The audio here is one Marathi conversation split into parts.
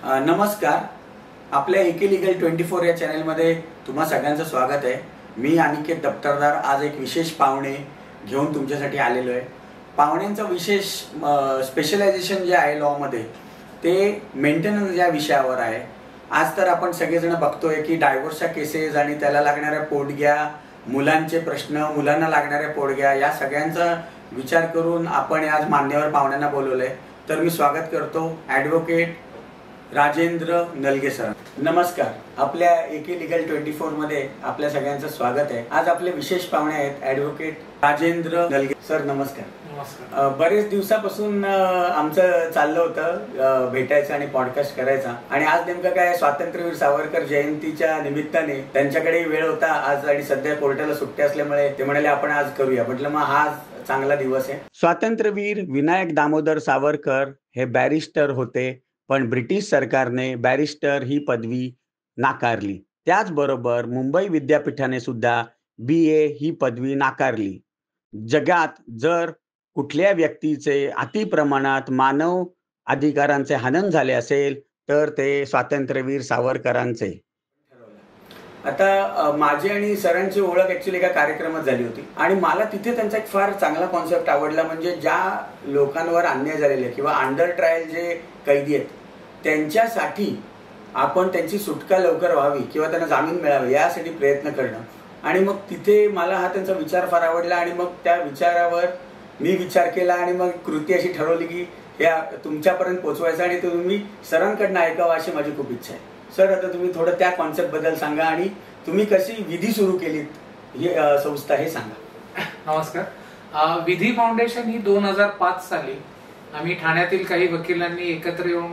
नमस्कार. आपल्या एके लीगल 24 या चॅनलमध्ये तुम्हा सगळ्यांचं स्वागत आहे. मी अनिकेत दप्तरदार आज एक विशेष पाहुणे घेऊन तुमच्यासाठी आलेलो आहे. पाहुण्यांचं विशेष स्पेशलायझेशन जे आहे लॉमध्ये ते मेंटेनन्स या विषयावर आहे. आज तर आपण सगळेजण बघतोय की डायव्होर्सच्या केसेस आणि त्याला लागणाऱ्या पोटग्या, मुलांचे प्रश्न, मुलांना लागणाऱ्या पोटग्या या सगळ्यांचा विचार करून आपण आज मान्यवर पाहुण्यांना बोलवलंय. तर मी स्वागत करतो ॲडव्होकेट राजेंद्र नलगे सर. नमस्कार. आपल्या एके लीगल 24 मध्ये आपल्या सगळ्यांचं स्वागत आहे. आज आपले विशेष पाहुणे आहेत ॲडव्होकेट राजेंद्र नलगे सर. नमस्कार. नमस्कार. बरेच दिवसापासून आमचं चाललं होतं भेटायचं आणि पॉडकास्ट करायचा, आणि आज नेमकं काय स्वातंत्र्यवीर सावरकर जयंतीच्या निमित्ताने त्यांच्याकडे वेळ होता आज, आणि सध्या कोर्टाला सुट्टी असल्यामुळे ते म्हणाले आपण आज करूया. म्हटलं मग हा चांगला दिवस आहे. स्वातंत्र्यवीर विनायक दामोदर सावरकर हे बॅरिस्टर होते, पण ब्रिटिश सरकारने बॅरिस्टर ही पदवी नाकारली. त्याचबरोबर मुंबई विद्यापीठाने सुद्धा BA ही पदवी नाकारली. जगात जर कुठल्या व्यक्तीचे अतिप्रमाणात मानव अधिकारांचे हनन झाले असेल तर ते स्वातंत्र्यवीर सावरकरांचे. आता माझी आणि सरांची ओळख ऍक्च्युली एका कार्यक्रमात झाली होती, आणि मला तिथे त्यांचा एक फार चांगला कॉन्सेप्ट आवडला. म्हणजे ज्या लोकांवर अन्याय झालेले किंवा अंडर ट्रायल जे कैदी आहेत त्यांच्यासाठी आपण त्यांची सुटका लवकर व्हावी किंवा त्यांना जामीन मिळावे यासाठी प्रयत्न करणं. आणि मग तिथे मला हा त्यांचा विचार फार आवडला, आणि मग त्या विचारावर मी विचार केला आणि मग कृती अशी ठरवली की या तुमच्यापर्यंत पोहोचवायचं आणि तुम्ही सरांकडनं ऐकावं अशी माझी खूप इच्छा आहे. सर, आता तुम्ही थोडं त्या कॉन्सेप्ट बद्दल सांगा आणि तुम्ही कशी विधी सुरू केलीत ही संस्था हे सांगा. नमस्कार. विधी फाउंडेशन ही 2005 साली आम्ही ठाण्यातील काही वकिलांनी एकत्र येऊन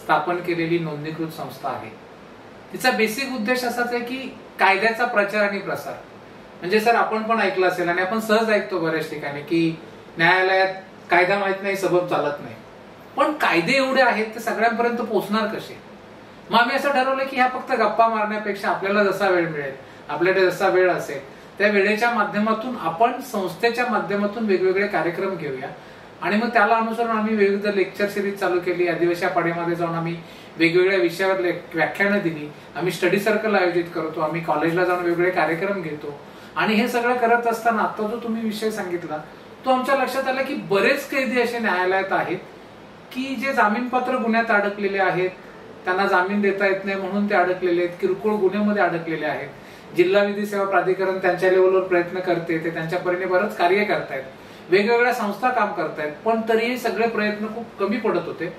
स्थापन केलेली नोंदणीकृत संस्था आहे. तिचा बेसिक उद्देश असाच आहे की कायद्याचा प्रचार आणि प्रसार. म्हणजे सर, आपण पण ऐकलं असेल आणि आपण सहज ऐकतो बऱ्याच ठिकाणी की न्यायालयात कायदा माहित नाही, सबब चालत नाही. पण कायदे एवढे आहेत ते सगळ्यांपर्यंत पोहोचणार कसे? मग आम्ही असं ठरवलं की ह्या फक्त गप्पा मारण्यापेक्षा आपल्याला जसा वेळ मिळेल, आपल्याकडे जसा वेळ असेल त्या वेळेच्या माध्यमातून आपण संस्थेच्या माध्यमातून वेगवेगळे कार्यक्रम घेऊया. आणि मग त्याला अनुसरून आम्ही विविध लेक्चर सिरीज चालू केली. आदिवासी पाड्यामध्ये जाऊन आम्ही वेगवेगळ्या विषयावर व्याख्यानं दिली. आम्ही स्टडी सर्कल आयोजित करतो. आम्ही कॉलेजला जाऊन वेगवेगळे कार्यक्रम घेतो. आणि हे सगळं करत असताना आता जो तुम्ही विषय सांगितला तो आमच्या लक्षात आला की बरेच कैदी असे न्यायालयात आहेत की जे जामीनपात्र गुन्ह्यात अडकलेले आहेत, त्यांना जामीन देता येत नाही म्हणून ते अडकलेले आहेत, किरकोळ गुन्ह्यामध्ये अडकलेले आहेत. जिल्हा विधी सेवा प्राधिकरण त्यांच्या लेवलवर प्रयत्न करते, ते त्यांच्या परीने बरंच कार्य करतायत, वेगवेगळ्या संस्था काम करतायत, पण तरीही सगळे प्रयत्न खूप कमी पडत होते.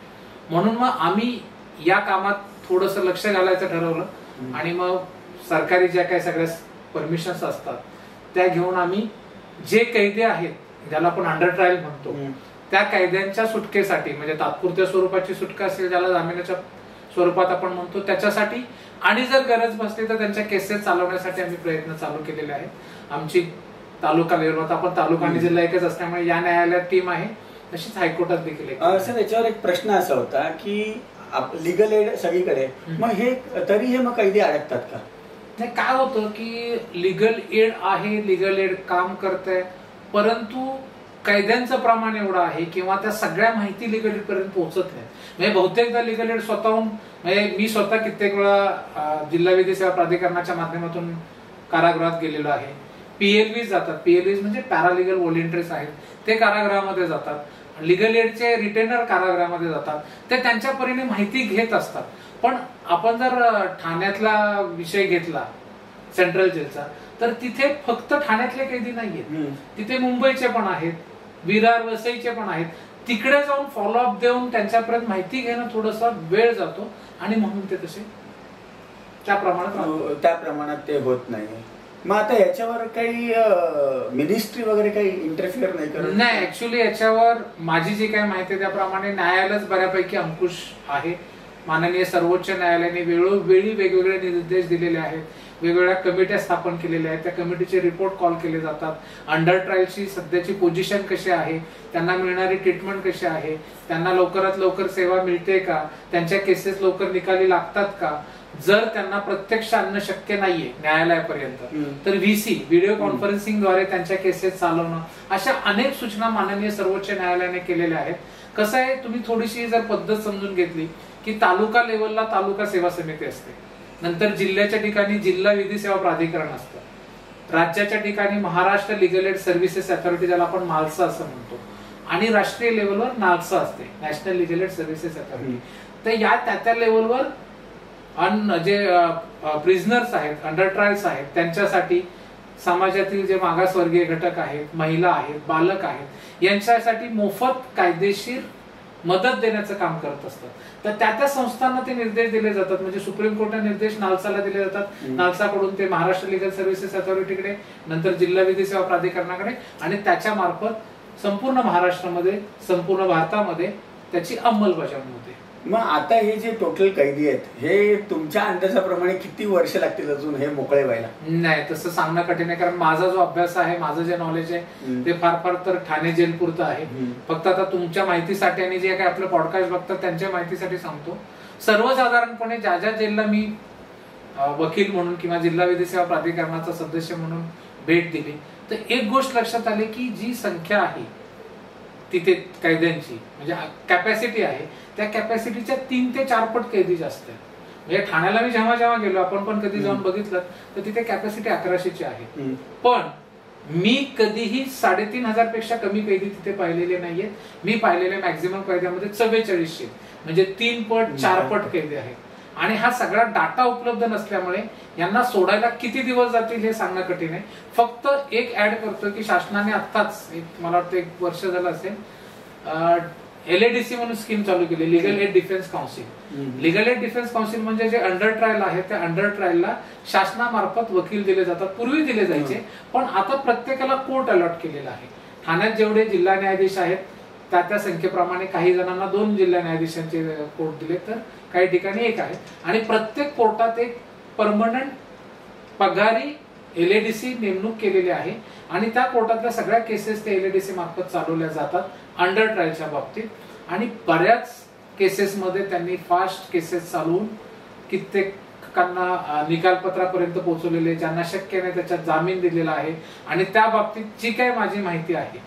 म्हणून मग आम्ही या कामात थोडंसं लक्ष घालायचं ठरवलं. आणि मग सरकारी ज्या काही सगळ्या परमिशन्स असतात त्या घेऊन आम्ही जे कैदी आहेत ज्याला आपण अंडर ट्रायल म्हणतो त्या कैद्यांच्या सुटकेसाठी, म्हणजे तात्पुरत्या स्वरूपाची सुटका असेल ज्याला जामिनाच्या स्वरूपात आपण म्हणतो त्याच्यासाठी, आणि जर गरज भासली तर त्यांच्या केसेस चालवण्यासाठी आम्ही प्रयत्न चालू केलेले आहेत. आमची तालुका लेवलवर, आपण तालुका आणि जिल्हा एकच असल्यामुळे या न्यायालयात टीम आहे, तशीच हायकोर्टात देखील. सर, याच्यावर एक प्रश्न असा होता की लिगल एड सगळीकडे, मग हे तरी हे मग कैदी अडकतात का? नाही, काय होतं की लिगल एड आहे, लिगल एड काम करतंय, परंतु कैद्यांचं प्रमाण एवढं आहे किंवा त्या सगळ्या माहिती लिगल एड पर्यंत पोहोचत नाही. म्हणजे बहुतेकदा लिगल एड स्वतःहून, म्हणजे मी स्वतः कित्येक वेळा जिल्हा विधी सेवा प्राधिकरणाच्या माध्यमातून कारागृहात गेलेलो आहे. PLVs जातात. PLVs म्हणजे पॅरालिगल व्हॉलेंटरीज आहेत, ते कारागृहामध्ये जातात. लिगल एडचे रिटेनर कारागृहामध्ये जातात. ते त्यांच्या परीने माहिती घेत असतात. पण आपण जर ठाण्यातला विषय घेतला सेंट्रल जेलचा, तर तिथे फक्त ठाण्यातले कैदी नाहीयेत, तिथे मुंबईचे पण आहेत, विरार वसईचे पण आहेत. तिकडे जाऊन फॉलोअप देऊन त्यांच्यापर्यंत माहिती घेणं थोडासा वेळ जातो, आणि म्हणून ते तसे त्या प्रमाणात ते होत नाही. मग आता याच्यावर काही मिनिस्ट्री वगैरे काही इंटरफिअर नाही करत? नाही, ऍक्च्युली याच्यावर माझी जी काही माहिती त्याप्रमाणे न्यायालयच बऱ्यापैकी अंकुश आहे. माननीय सर्वोच्च न्यायालयाने वेळोवेळी वेगवेगळे निर्देश दिलेले आहेत, वेगवेगळ्या कमिट्या स्थापन केलेल्या आहेत, त्या कमिटीचे रिपोर्ट कॉल केले जातात. अंडर ट्रायलची सध्याची पोझिशन कशी आहे, त्यांना मिळणारी ट्रीटमेंट कशी आहे, त्यांना लवकरात लवकर सेवा मिळते का, त्यांच्या केसेस लवकर निकाली लागतात का, जर त्यांना प्रत्यक्ष आणणं शक्य नाहीये न्यायालयापर्यंत तर VC व्हिडिओ कॉन्फरन्सिंगद्वारे त्यांच्या केसेस चालवणं, अशा अनेक सूचना माननीय सर्वोच्च न्यायालयाने केलेल्या आहेत. कसं आहे, तुम्ही थोडीशी जर पद्धत समजून घेतली की तालुका लेवलला तालुका सेवा समिती असते, नंतर जिल्ह्याच्या ठिकाणी जिल्हा विधी सेवा प्राधिकरण असतं, राज्याच्या ठिकाणी Maharashtra legal add services authority, ज्याला आपण मालसा असं म्हणतो, आणि राष्ट्रीय लेवलवर नालसा असते, national legal add services authority. तर या त्या लेवलवर जे प्रिझनर्स आहेत, अंडर ट्रायल्स आहेत, त्यांच्यासाठी समाजातील जे मागासवर्गीय घटक आहेत, महिला आहेत, बालक आहेत, यांच्यासाठी मोफत कायदेशीर मदत देण्याचं काम करत असतात. तर त्या संस्थांना ते निर्देश दिले जातात. म्हणजे सुप्रीम कोर्टाने निर्देश नालसाला दिले जातात, नालसाकडून ते महाराष्ट्र लिगल सर्व्हिसेस अथॉरिटीकडे, नंतर जिल्हा विधी सेवा प्राधिकरणाकडे, आणि त्याच्या मार्फत संपूर्ण महाराष्ट्रामध्ये, संपूर्ण भारतामध्ये त्याची अंमलबजावणी होते. मग आता हे जे टोटल कैदी आहेत, हे तुमच्या अंदाजाप्रमाणे किती वर्ष लागतील अजून हे मोकळे व्हायला? नाही, तसं सांगणं कठीण आहे, कारण माझा जो अभ्यास आहे, माझं जे नॉलेज आहे ते फार फार तर ठाणे जेल पुरतं आहे. फक्त आता तुमच्या माहितीसाठी आणि जे काही आपलं पॉडकास्ट बघतात त्यांच्या माहितीसाठी सांगतो, सर्वसाधारणपणे ज्या ज्या जेलला मी वकील म्हणून किंवा जिल्हा विधी सेवा प्राधिकरणाचा सदस्य म्हणून भेट दिली, तर एक गोष्ट लक्षात आली की जी संख्या आहे तिथे कैद्यांची, म्हणजे कॅपॅसिटी आहे, त्या कॅपॅसिटीच्या 3 ते 4 पट कैदी जास्त आहेत. म्हणजे ठाण्याला मी जेव्हा जेव्हा गेलो, आपण पण कधी जाऊन बघितलं, तर तिथे कॅपॅसिटी 1100ची आहे. पण मी कधीही 3500 पेक्षा कमी कैदी तिथे पाहिलेले नाहीयेत. मी पाहिलेले मॅक्झिमम कैद्यामध्ये 4400, म्हणजे 3 पट 4 पट कैदी आहेत. आणि हा सगळा डाटा उपलब्ध नसल्यामुळे यांना सोडायला किती दिवस जातील हे सांगणं कठीण आहे. फक्त एक ऍड करतो की शासनाने आत्ताच, मला वाटतं 1 वर्ष झालं असेल, LADC म्हणून स्कीम चालू केली, legal add defence council. Legal add defence council म्हणजे जे अंडर ट्रायल आहे, त्या अंडर ट्रायलला शासनामार्फत वकील दिले जातात. पूर्वी दिले जायचे, पण आता प्रत्येकाला कोर्ट अलॉट केलेला आहे. ठाण्यात जेवढे जिल्हा न्यायाधीश आहेत त्या संख्येप्रमाणे काही जणांना 2 जिल्हा न्यायाधीशांचे कोर्ट दिले, तर काही ठिकाणी 1 आहे. आणि प्रत्येक कोर्टात एक परमनंट पगारी LADC नेमणूक केलेली आहे, आणि त्या कोर्टातल्या सगळ्या केसेस ते LADC मार्फत चालवल्या जातात अंडर ट्रायलच्या बाबतीत. आणि बऱ्याच केसेसमध्ये त्यांनी फास्ट केसेस चालवून कित्येकांना निकालपत्रापर्यंत पोहोचवलेले, ज्यांना शक्य नाही त्याच्यात जामीन दिलेला आहे. आणि त्या बाबतीत जी काही माझी माहिती आहे,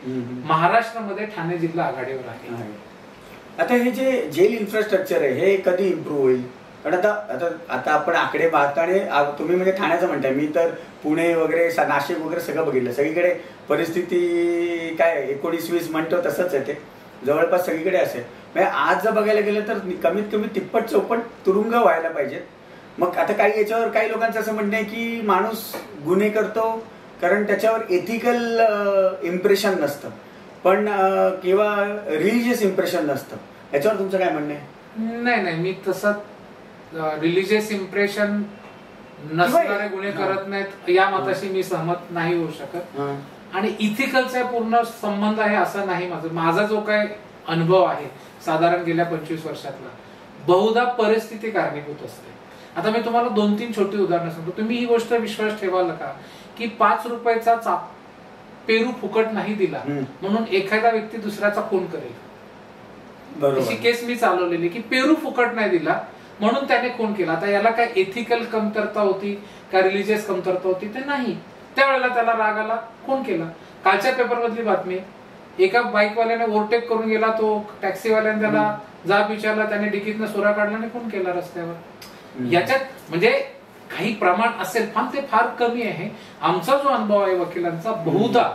महाराष्ट्रामध्ये ठाणे जिल्हा आघाडीवर आहे. आता हे जे जेल इन्फ्रास्ट्रक्चर आहे, हे कधी इम्प्रूव्ह होईल? कारण आता आपण आकडे पाहताना, तुम्ही म्हणजे ठाण्याचं म्हणताय, मी तर पुणे वगैरे, नाशिक वगैरे सगळं बघितलं. सगळीकडे परिस्थिती काय 19-20 म्हणतो तसंच आहे, ते जवळपास सगळीकडे असेल. म्हणजे आज जर बघायला गेलं तर कमीत कमी 3पट-4पट तुरुंग व्हायला पाहिजेत. मग आता काही याच्यावर काही लोकांचं असं म्हणणं आहे की माणूस गुन्हे करतो कारण त्याच्यावर एथिकल इम्प्रेशन नसतं, पण किंवा रिलिजियस इम्प्रेशन नसतं. याच्यावर तुमचं काय म्हणणं आहे? नाही, मी तसं रिलिजियस इम्प्रेशन नसणारे गुन्हे करत नाहीत या मताशी मी सहमत नाही होऊ शकत. आणि इथिकलचा पूर्ण संबंध आहे असं नाही. माझा जो काय अनुभव आहे साधारण गेल्या 25 वर्षातला, बहुधा परिस्थिती कारणीभूत असते. आता मी तुम्हाला 2-3 छोटी उदाहरणं सांगतो. तुम्ही ही गोष्ट विश्वास ठेवाल का की 5 रुपयाचा पेरू फुकट नाही दिला म्हणून एखादा व्यक्ती दुसऱ्याचा खून करेल? अशी केस मी चालवलेली की पेरू फुकट नाही दिला म्हणून त्याने खून केला. आता याला काय एथिकल कमतरता होती का रिलिजियस कमतरता होती? ते नाही. त्यावेळेला त्याला राग आला, खून केला. कालच्या पेपर मधली बातमी, एका बाईकवाल्याने ओव्हरटेक करून गेला, तो टॅक्सीवाल्याने त्याला जाब विचारला, त्याने डिकीतनं सोरा काढला आणि खून केला रस्त्यावर. याच्यात म्हणजे काही प्रमाण असेल, पण ते फार कमी आहे. आमचा जो अनुभव आहे वकिलांचा, बहुधा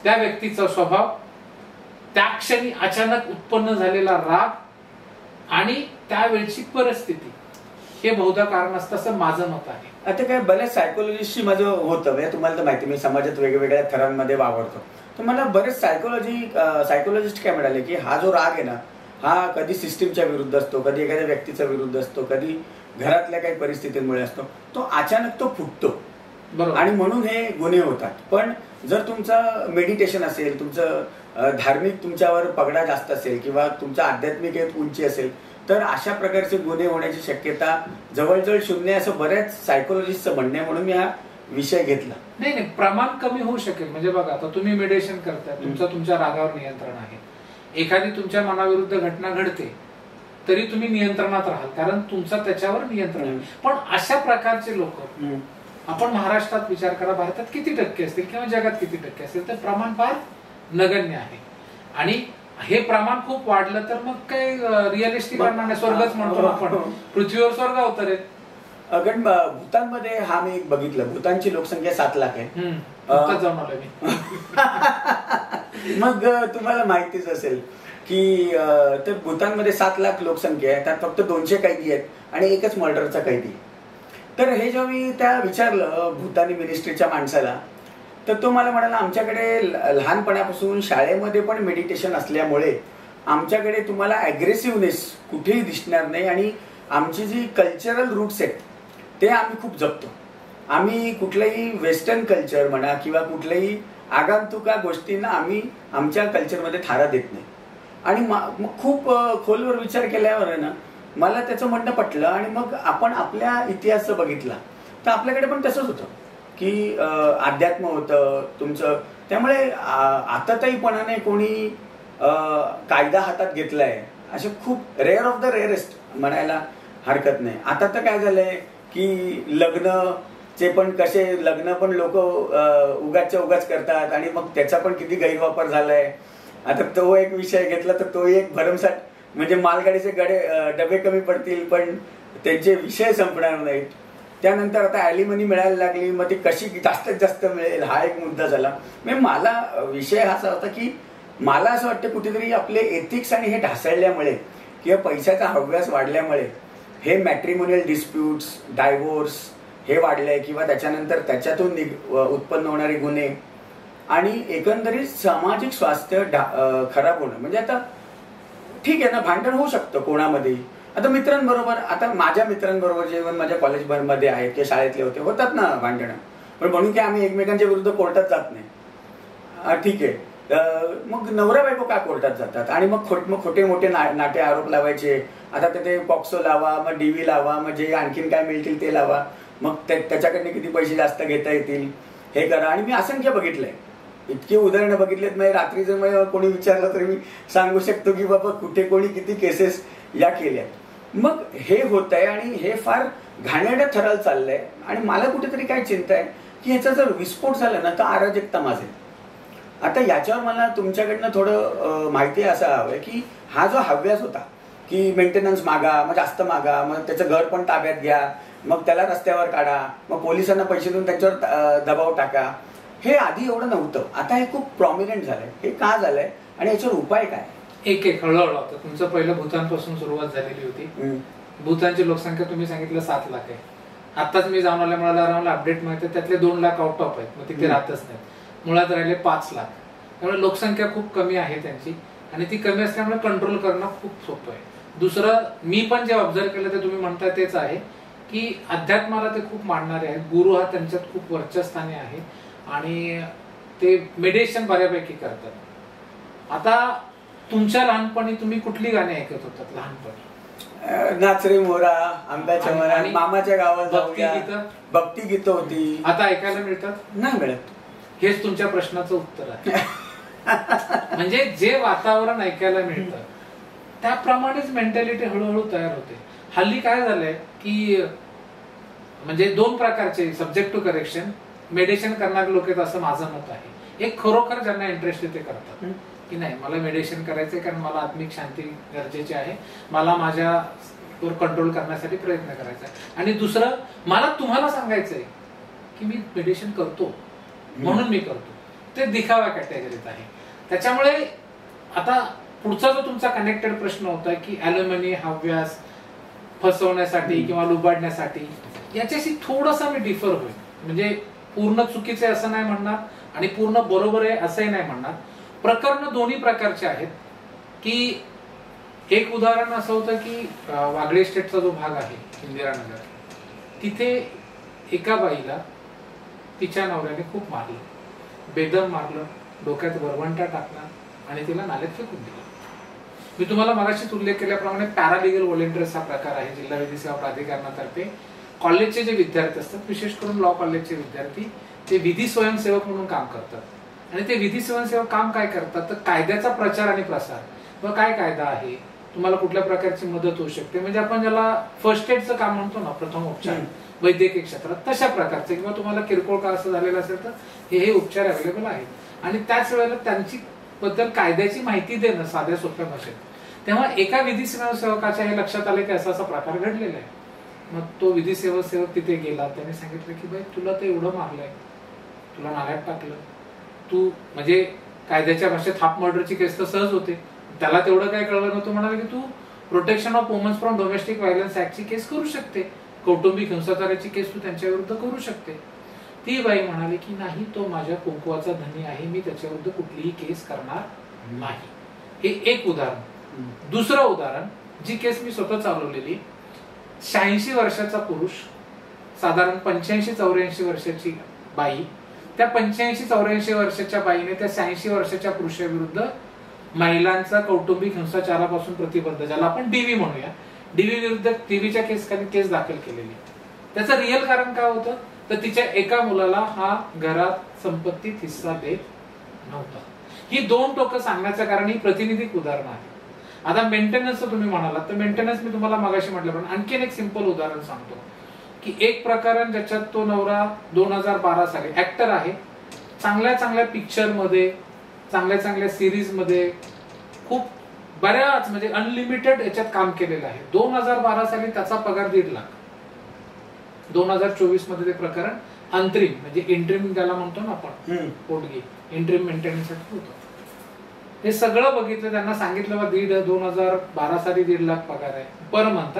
त्या व्यक्तीचा स्वभाव, त्या क्षणी अचानक उत्पन्न झालेला राग आणि त्यावेळची परिस्थिती हे बहुधा कारण असतं असं माझं मत आहे. आता काय बऱ्याच सायकोलॉजिस्टशी माझं होतं, म्हणजे तुम्हाला तर माहिती, मी समाजात वेगवेगळ्या थरांमध्ये वावरतो, तर मला बरेच सायकोलॉजिस्ट काय म्हणाले की हा जो राग आहे ना, हा कधी सिस्टीमच्या विरुद्ध असतो, कधी एखाद्या व्यक्तीच्या विरुद्ध असतो, कधी घरातल्या काही परिस्थितींमुळे असतो, तो अचानक तो फुटतो आणि म्हणून हे गुन्हे होतात. पण जर तुमचं मेडिटेशन असेल, तुमचं धार्मिक तुमच्यावर पगडा जास्त असेल किंवा तुमच्या आध्यात्मिक उंची असेल, तर अशा प्रकारचे गुन्हे होण्याची शक्यता जवळजवळ 0 असं बऱ्याच सायकोलॉजिस्टचं म्हणणं आहे. म्हणून मी हा विषय घेतला. नाही, प्रमाण कमी होऊ शकेल. म्हणजे बघा, आता तुम्ही मेडिटेशन करताय, तुमच्या रागावर नियंत्रण आहे. एखादी तुमच्या मनाविरुद्ध घटना घडते तरी तुम्ही नियंत्रणात राहाल, कारण तुमचा त्याच्यावर नियंत्रण आहे. पण अशा प्रकारचे लोक आपण महाराष्ट्रात विचार करा, भारतात किती टक्के असतील किंवा जगात किती टक्के असतील, तर प्रमाण फार नगण्य आहे. आणि हे प्रमाण खूप वाढलं तर मग काही रिअलिस्टिक करणार नाही, स्वर्गच म्हणतो आपण, पृथ्वीवर स्वर्ग अवतरेल. अगं भूतानमध्ये हा मी एक बघितलं, भूतानची लोकसंख्या 7 लाख आहे. जाऊन आलो मी. मग तुम्हाला माहितीच असेल की तर भूतानमध्ये 7 लाख लोकसंख्या आहे, त्यात फक्त 200 कैदी आहेत आणि एकच मर्डरचा कैदी. तर हे जेव्हा मी त्या विचारलं भूतानी मिनिस्ट्रीच्या माणसाला, तर तो मला म्हणाला आमच्याकडे लहानपणापासून शाळेमध्ये पण मेडिटेशन असल्यामुळे आमच्याकडे तुम्हाला अग्रेसिव्हनेस कुठेही दिसणार नाही आणि आमची जी कल्चरल रूट्स आहेत ते आम्ही खूप जपतो. आम्ही कुठलंही वेस्टर्न कल्चर म्हणा किंवा कुठल्याही आगंतुका गोष्टींना आम्ही आमच्या कल्चरमध्ये थारा देत नाही. आणि खूप खोलवर विचार केल्यावर आहे ना मला त्याचं म्हणणं पटलं. आणि मग आपण आपल्या इतिहास बघितला तर आपल्याकडे पण तसंच होतं की अध्यात्म होतं तुमचं. त्यामुळे आताताईपणाने कोणी कायदा हातात घेतलाय असे खूप रेअर ऑफ द रेअरेस्ट म्हणायला हरकत नाही. आता तर काय झालंय की लग्नचे पण कसे लग्न पण लोक उगाचच्या उगाच करतात आणि मग त्याचा पण किती गैरवापर झालाय. आता तो एक विषय घेतला तर तो एक भरमसाठ, म्हणजे मालगाडीचे डबे कमी पडतील पण त्यांचे विषय संपणार नाहीत. त्यानंतर आता ॲलिमनी मिळायला लागली, मग ती कशी जास्तीत जास्त मिळेल हा एक मुद्दा झाला. म्हणजे मला विषय असा होता की मला असं वाटतं कुठेतरी आपले एथिक्स आणि हे ढासळल्यामुळे किंवा पैशाचा हव्यास वाढल्यामुळे हे मॅट्रिमोनियल डिस्प्यूट्स, डायव्होर्स हे वाढलंय किंवा त्याच्यानंतर त्याच्यातून उत्पन्न होणारे गुन्हे आणि एकंदरीत सामाजिक स्वास्थ्य खराब होणं. म्हणजे आता ठीक आहे ना, भांडण होऊ शकतं कोणामध्ये. आता मित्रांबरोबर, आता माझ्या मित्रांबरोबर जे माझ्या कॉलेजमध्ये आहेत किंवा शाळेतले होते होतात ना भांडणं, पण म्हणून की आम्ही एकमेकांच्या विरुद्ध कोर्टात जात नाही. ठीक आहे, मग नवरा बायको का कोर्टात जातात आणि मग खोटे मोठे नाटे आरोप लावायचे. आता ते पॉक्सो लावा, मग डीव्ही लावा, मग जे आणखीन काय मिळतील ते लावा, मग त्याच्याकडनं किती पैसे जास्त घेता येतील हे करा. आणि मी असंख्य बघितलंय, इतकी उदाहरणं बघितलेत. म्हणजे रात्री जर कोणी विचारलं तरी मी सांगू शकतो की बाबा कुठे कोणी किती केसेस या केल्या. मग हे होत आहे आणि हे फार घाणेरडं थराला चाललंय. आणि मला कुठेतरी काय चिंता आहे की ह्याचा जर विस्फोट झाला ना तर अराजकता माजेल. आता याच्यावर मला तुमच्याकडनं थोडं माहिती असं हवंय की हा जो हव्यास होता की मेंटेनन्स मागा, मग जास्त मागा, मग त्याचं घर पण ताब्यात घ्या, मग त्याला रस्त्यावर काढा, मग पोलिसांना पैसे देऊन त्याच्यावर दबाव टाका, हे आधी एवढं नव्हतं. आता हे खूप प्रॉमिनंट झालंय. हे का झालंय आणि याच्यावर उपाय काय? एक हळूहळू होतं. तुमचं पहिलं भूतानपासून सुरुवात झालेली होती. भूतानची लोकसंख्या तुम्ही सांगितलं 7 लाख आहे. आताच मी जाऊन आल्यामुळे मला अपडेट माहिती, त्यातले 2 लाख आउट ऑफ आहेत, मग तिथे राहतच नाहीत. मुळात राहिले 5 लाख. त्यामुळे लोकसंख्या खूप कमी आहे त्यांची आणि ती कमी असल्यामुळे कंट्रोल करणं खूप सोपं आहे. दुसरं मी पण जे ऑब्झर्व केलं ते तुम्ही म्हणताय तेच आहे की अध्यात्माला ते खूप मानणारे आहेत. गुरु हा त्यांच्यात खूप वरच्या स्थानी आहे आणि ते मेडिटेशन बऱ्यापैकी करतात. आता तुमच्या लहानपणी तुम्ही कुठली गाणी ऐकत होतात लहानपणी? नाचरे मोरा, आंब्याच्या मोरा, मामाच्या गावात भक्ती गीत होती. आता ऐकायला मिळतात? नाही मिळत. हेच तुमच्या प्रश्नाचं उत्तर आहे. म्हणजे जे वातावरण ऐकायला मिळतं त्याप्रमाणेच मेंटॅलिटी हळूहळू तयार होते. हल्ली काय झालंय की म्हणजे 2 प्रकारचे सब्जेक्ट टू करेक्शन मेडिटेशन करणारे लोक आहेत असं माझं मत आहे. एक खरोखर ज्यांना इंटरेस्ट आहे ते करतात की नाही मला मेडिटेशन करायचंय कारण मला आत्मिक शांती गरजेची आहे, मला माझ्यावर कंट्रोल करण्यासाठी प्रयत्न करायचा आहे. आणि दुसरं मला तुम्हाला सांगायचंय की मी मेडिटेशन करतो म्हणून मी करतो, ते दिखावा कॅटेगरीत आहे. त्याच्यामुळे आता पुढचा जो तुमचा कनेक्टेड प्रश्न होता की ॲल्युमिनी हव्यास फसवण्यासाठी किंवा लुबाडण्यासाठी, याच्याशी थोडासा मी डिफर होईल. म्हणजे पूर्ण चुकीचे असं नाही म्हणणार आणि पूर्ण बरोबर आहे असंही नाही म्हणणार. प्रकरण दोन्ही प्रकारचे आहेत. की एक उदाहरण असं होतं की वागळे स्टेटचा जो भाग आहे इंदिरानगर, तिथे एका बाईला तिच्या नवऱ्याने खूप मारलं, बेदम मारलं, डोक्यात वरवंटा टाकला आणि तिला नाल्यात फेकून दिलं. मी तुम्हाला मगाशीच उल्लेख केल्याप्रमाणे पॅरालिगल व्हॉलेंटियर्स हा प्रकार आहे जिल्हा विधी सेवा प्राधिकरणातर्फे. कॉलेजचे जे विद्यार्थी असतात, विशेष करून लॉ कॉलेजचे विद्यार्थी, ते विधी स्वयंसेवक म्हणून काम करतात. आणि ते विधी स्वयंसेवक काम काय करतात तर कायद्याचा प्रचार आणि प्रसार. मग काय कायदा आहे, तुम्हाला कुठल्या प्रकारची मदत होऊ शकते, म्हणजे आपण ज्याला फर्स्ट एडचं काम म्हणतो ना, प्रथम उपचार वैद्यकीय क्षेत्रात, तशा प्रकारचे, किंवा तुम्हाला किरकोळ का असं झालेलं असेल तर हे उपचार अवेलेबल आहेत. आणि त्याच वेळेला त्यांची बद्दल कायद्याची माहिती देणं साध्या सोप्या भाषेत. तेव्हा एका विधी सेवकाच्या हे लक्षात आले की असा असा प्रकार घडलेला आहे. मग तो विधी सेवक तिथे गेला. त्याने सांगितलं की बाई तुला तर एवढं मारलंय, तुला नाल्यात टाकलं, तू म्हणजे कायद्याच्या भाषेत हाफ मर्डरची केस तर सहज होते. त्याला तेवढं काय कळलं नव्हतं. म्हणाले की तू protection of womens from domestic violence ऍक्टची केस करू शकते, कौटुंबिक हिंसाचाराची केस तू त्यांच्या विरुद्ध करू शकते. ती बाई म्हणाली की नाही, तो माझ्या कुंकवाचा धनी आहे, मी त्याच्याविरुद्ध कुठलीही केस करणार नाही. हे एक उदाहरण. दुसरं उदाहरण, जी केस मी स्वतः चालवलेली, 86 वर्षाचा पुरुष, साधारण 85-84 वर्षाची बाई, त्या 85-84 वर्षाच्या बाईने त्या 86 वर्षाच्या पुरुषाविरुद्ध महिलांचा कौटुंबिक हिंसाचारापासून प्रतिबंध, ज्याला आपण डीव्ही म्हणूया, डीव्ही विरुद्ध डीव्हीच्या केस दाखल केलेली. त्याचं रिअल कारण काय होतं, तर तिच्या एका मुलाला हा घरात संपत्तीत हिस्सा देत नव्हता. ही दोन टोकं सांगण्याचं कारण ही प्रातिनिधिक उदाहरण आहे. आता मेंटेनन्सचं तुम्ही म्हणालात, तर मेंटेनन्स मी तुम्हाला मगाशी म्हटलं, पण आणखीन एक सिंपल उदाहरण सांगतो की एक प्रकरण ज्याच्यात तो नवरा 2012 साली ऍक्टर आहे, चांगल्या पिक्चर मध्ये, चांगल्या सिरीज मध्ये, खूप बऱ्याच म्हणजे अनलिमिटेड याच्यात काम केलेलं आहे. 2012 साली त्याचा पगार 1.5 लाख. 2024 मध्ये ते प्रकरण अंतरिम म्हणजे इंट्रीम ज्याला म्हणतो ना आपण, पोटगी इंट्रीम मेंटेनन्स साठी होतं. हे सगळं बघितलं, त्यांना सांगितलं 2012 साली 1.5 लाख पगार आहे पर मंथ.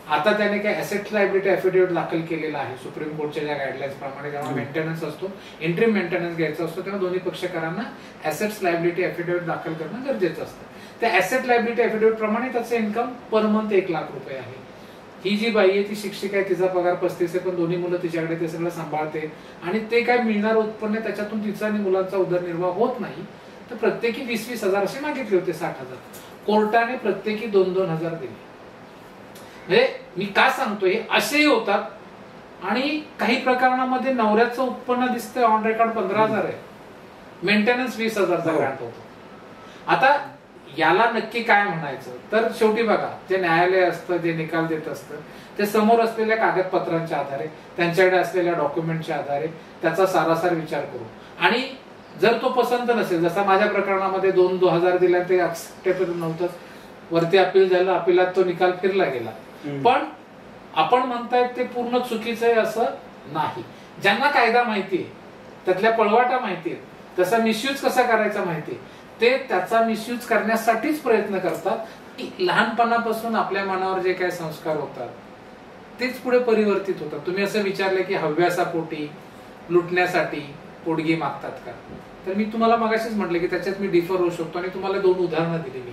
आता त्याने काय ऍसेट लायबिलिटी अफिडेव्हिट दाखल केलेला आहे सुप्रीम कोर्टच्या ज्या गाईडलाईन्स प्रमाणे. जेव्हा मेंटेनन्स असतो, इंट्रीम मेंटेनन्स घ्यायचा असतो, तेव्हा दोन्ही पक्षकारांना ऍसेट्स लायबिलिटी अफिडेव्हिट दाखल करणं गरजेचं असतं. त्या ऍसेट लायबिलिटी अफिडेव्हिट प्रमाणे त्याचं इन्कम पर मंथ 1 लाख रुपये आहे. ही जी बाई आहे ती शिक्षिका आहे, तिचा पगार 35 आहे, पण दोन्ही मुलं तिच्याकडे, ते सगळं सांभाळते आणि ते काय मिळणार उत्पन्न त्याच्यातून तिचा आणि मुलांचा उदरनिर्वाह होत नाही. तर प्रत्येकी 20-20 हजार असे मागितले होते, 60,000. कोर्टाने प्रत्येकी 2-2 हजार दिले. म्हणजे मी का सांगतो, हे असेही होतात. आणि काही प्रकरणामध्ये नवऱ्याचं उत्पन्न दिसतंय ऑन रेकॉर्ड 15,000 आहे, मेंटेनन्स 20,000चा ग्रांट होतो. आता याला नक्की काय म्हणायचं, तर शेवटी बघा, जे न्यायालय असतं, जे निकाल देत असतं, ते समोर असलेल्या कागदपत्रांच्या आधारे, त्यांच्याकडे असलेल्या डॉक्युमेंटच्या आधारे त्याचा सारासार विचार करू. आणि जर तो पसंत नसेल, जसा माझ्या प्रकरणामध्ये 2,000 दिला, ते ऍक्सेप्टेबल नव्हतं, वरती अपील झालं, अपिलात तो निकाल फिरला गेला. पण आपण म्हणतायत ते पूर्ण चुकीचं आहे असं नाही. ज्यांना कायदा माहितीये, त्यातल्या पळवाटा माहितीये, तसा मिसयूज कसा करायचा माहितीये, ते त्याचा मिसयूज करण्यासाठीच प्रयत्न करतात. की लहानपणापासून आपल्या मनावर जे काही संस्कार होतात तेच पुढे परिवर्तित होतात. तुम्ही असं विचारलं की हव्यासापोटी, लुटण्यासाठी पोटगी मागतात का, तर मी तुम्हाला मगाशीच म्हटलं की त्याच्यात मी डिफर होऊ शकतो. आणि तुम्हाला 2 उदाहरणं दिली मी,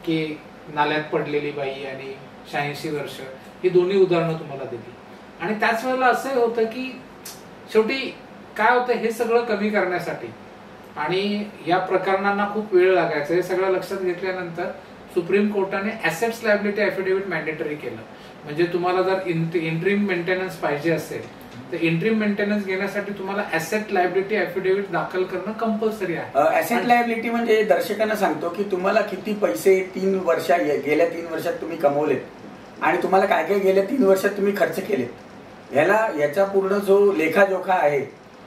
की नाल्यात पडलेली बाई आणि 86 वर्ष, ही दोन्ही उदाहरणं तुम्हाला दिली. आणि त्याच वेळेला असंही होतं की शेवटी काय होतं, हे सगळं कमी करण्यासाठी आणि या प्रकरणांना खूप वेळ लागायचा, हे सगळं लक्षात घेतल्यानंतर सुप्रीम कोर्टाने ऍसेट्स लायबिलिटी अफिडेव्हिट मॅन्डेटरी केलं. म्हणजे तुम्हाला जर इंट्रीम मेंटेनन्स पाहिजे असेल, तर इंट्रीम मेंटेनन्स घेण्यासाठी तुम्हाला ऍसेट लायबिलिटी अफिडेव्हिट दाखल करणं कंपल्सरी आहे. ऍसेट लायबिलिटी म्हणजे दर्शकांना सांगतो की तुम्हाला किती पैसे गेल्या 3 वर्षात तुम्ही कमवलेत आणि तुम्हाला काय काय गेल्या 3 वर्षात तुम्ही खर्च केलेत, याचा पूर्ण जो लेखाजोखा आहे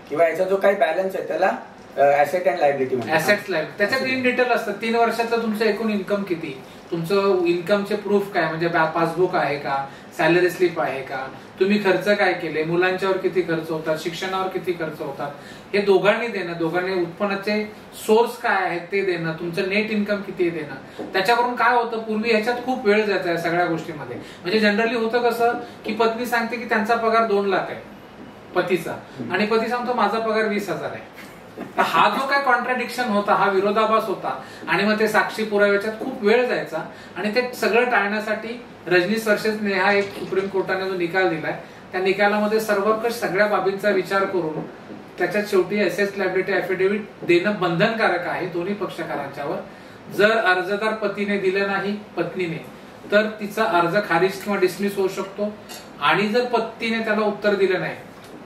किंवा याचा जो काही बॅलन्स आहे त्याला ऍसेट अँड लायबिलिटी म्हणतात. ऍसेट्स लायबिलिटी त्याच्यात इन डिटेल असतं. 3 वर्षाचं तुमचं एकूण इन्कम किती, तुमचं इन्कमचे प्रूफ काय, म्हणजे पासबुक आहे का, सॅलरी स्लिप आहे का, तुम्ही खर्च काय केले, मुलांच्यावर किती खर्च होतात, शिक्षणावर किती खर्च होतात, हे दोघांनी देणं, दोघांनी उत्पन्नाचे सोर्स काय आहेत ते देणं, तुमचं नेट इन्कम किती देणं. त्याच्यावरून काय होतं, पूर्वी ह्याच्यात खूप वेळ जायचा या सगळ्या गोष्टीमध्ये. म्हणजे जनरली होतं कसं की पत्नी सांगते की त्यांचा पगार 2 लाख आहे पतीचा, आणि पती सांगतो माझा पगार 20,000 आहे. हा जो काय कॉन्ट्राडिक्शन होता, हा विरोधाभास होता, आणि मग ते साक्षी पुराव्याच्यात खूप वेळ जायचा. आणि ते सगळं टाळण्यासाठी रजनी सरसेने हा एक सुप्रीम कोर्टाने जो निकाल दिलाय, त्या निकालामध्ये सर्वकष सगळ्या बाबींचा विचार करून त्याच्यात शेवटी ऍसेट लायबिलिटी अफिडेव्हिट देणं बंधनकारक आहे दोन्ही पक्षकारांच्यावर. जर अर्जदार पतीने दिलं नाही पत्नीने, तर तिचा अर्ज खारिज किंवा डिसमिस होऊ शकतो. आणि जर पतीने त्याला उत्तर दिलं नाही,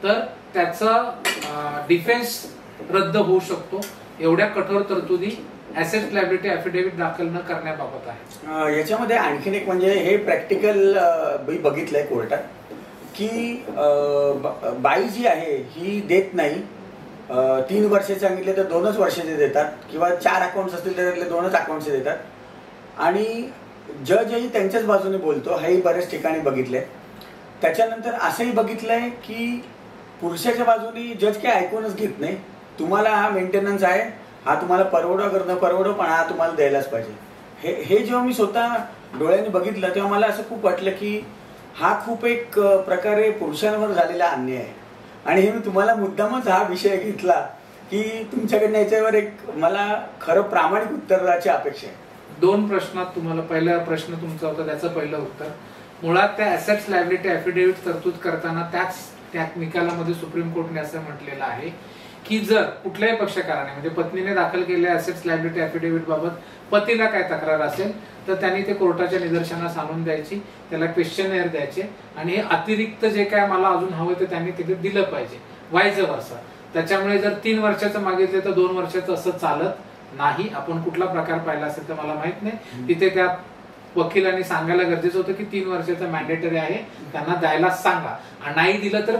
तर त्याचा डिफेन्स रद्द होऊ शकतो. एवढ्या कठोर तरतुदी ऍसेट लायबिलिटी अफिडेव्हिट दाखल न करण्याबाबत आहे. याच्यामध्ये आणखीन एक म्हणजे हे प्रॅक्टिकल बघितलंय कोर्टात की बाई जी आहे ही देत नाही, 3 वर्षे सांगितले तर 2च वर्षाचे देतात, किंवा 4 अकाउंट्स असतील तर त्यातले 2च अकाउंट्सचे देतात. आणि जजही त्यांच्याच बाजूने बोलतो, हेही बऱ्याच ठिकाणी बघितलंय. त्याच्यानंतर असंही बघितलंय की पुरुषाच्या बाजूने जज काही ऐकूनच घेत नाही. तुम्हाला हा मेंटेनन्स आहे, हा तुम्हाला परवडो अगर न परवडो, पण हा तुम्हाला द्यायलाच पाहिजे. हे जेव्हा मी स्वतः डोळ्याने बघितलं तेव्हा मला असं खूप वाटलं की हा खूप एक प्रकारे पुरुषांवर झालेला अन्याय आहे. आणि हे मी तुम्हाला मुद्दामच हा विषय घेतला की तुमच्याकडनं याच्यावर एक मला खरं प्रामाणिक उत्तराची अपेक्षा आहे. 2 प्रश्नात तुम्हाला पहिला प्रश्न तुमचा होता त्याचं पहिलं उत्तर. मुळात त्या ॲसेट्स लायबिलिटी ॲफिडेव्हिट तरतूद करताना त्या निकालामध्ये सुप्रीम कोर्टने असं म्हटलेलं आहे की जर कुठल्याही पक्षकाराने म्हणजे पत्नीने दाखल केलेल्या ॲसेट्स लायबिलिटी ॲफिडेव्हिट बाबत पतीला काय तक्रार असेल तर त्यांनी ते कोर्टाच्या निदर्शनास आणून द्यायची, त्याला क्वेश्चनएअर द्यायचे आणि हे अतिरिक्त जे काय मला अजून हवं ते त्यांनी तिथे दिलं पाहिजे, व्हायच वर्षा. त्याच्यामुळे जर 3 वर्षाचं मागितले तर 2 वर्षाचं असं चालत नाही. आपण कुठला प्रकार पाहिला असेल तर मला माहित नाही. तिथे त्या वकिलांनी सांगायला गरजेचं होतं की 3 वर्षाचं मॅन्डेटरी आहे, त्यांना द्यायला सांगा. आणि नाही दिलं तर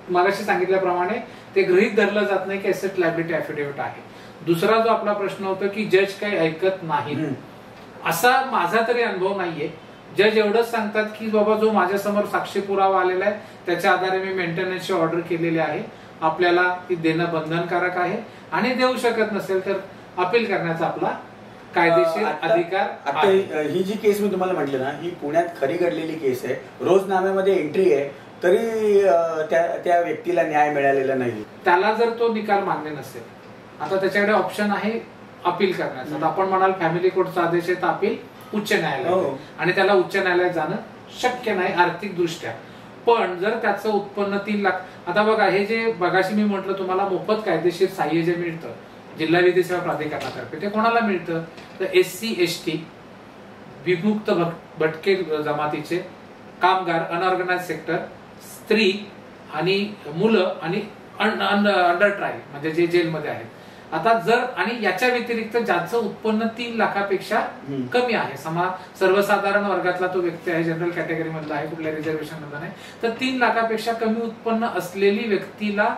मगाशी सांगितल्याप्रमाणे ते गृहीत धरलं जात नाही की ॲसेट लायबिलिटी ॲफिडेव्हिट आहे. दुसरा जो आपला प्रश्न होता की जज काही ऐकत नाही, असा माझा तरी अनुभव नाहीये. जज एवढंच सांगतात की बाबा जो माझ्यासमोर साक्षी पुरावा आलेला आहे त्याच्या आधारे मी मेंटेनन्सची ऑर्डर केलेली आहे, आपल्याला ती देणं बंधनकारक आहे आणि देऊ शकत नसेल तर अपील करण्याचा आपला कायदेशीर अधिकार. आता ही जी केस मी तुम्हाला म्हटलं ना, ही पुण्यात खरी घडलेली केस आहे. रोजनाम्यामध्ये एंट्री आहे तरी त्या व्यक्तीला न्याय मिळालेला नाही. त्याला जर तो निकाल मान्य नसेल, आता त्याच्याकडे ऑप्शन आहे अपील करण्याचा. तर आपण म्हणाल फॅमिली कोर्टचा आदेश आहे तर अपील उच्च न्यायालयात आणि त्याला उच्च न्यायालयात जाणं शक्य नाही आर्थिक दृष्ट्या. पण जर त्याचं उत्पन्न 3 लाख, आता बघा हे जे बघाशी मी म्हटलं तुम्हाला मोफत कायदेशीर साह्य जे मिळतं जिल्हा विधी सेवा प्राधिकरणातर्फे, ते कोणाला मिळतं तर SC ST, विमुक्त भटके जमातीचे, कामगार, अनऑर्गनाइज सेक्टर, स्त्री आणि मुलं आणि अंडर ट्रायल म्हणजे जे जेलमध्ये आहेत. आता जर आणि याच्या व्यतिरिक्त ज्याचं उत्पन्न 3 लाखापेक्षा कमी आहे, सर्वसाधारण वर्गातला तो व्यक्ती आहे, जनरल कॅटेगरी मधला आहे, कुठल्या रिझर्वेशन मधला नाही, तर 3 लाखापेक्षा कमी उत्पन्न असलेली व्यक्तीला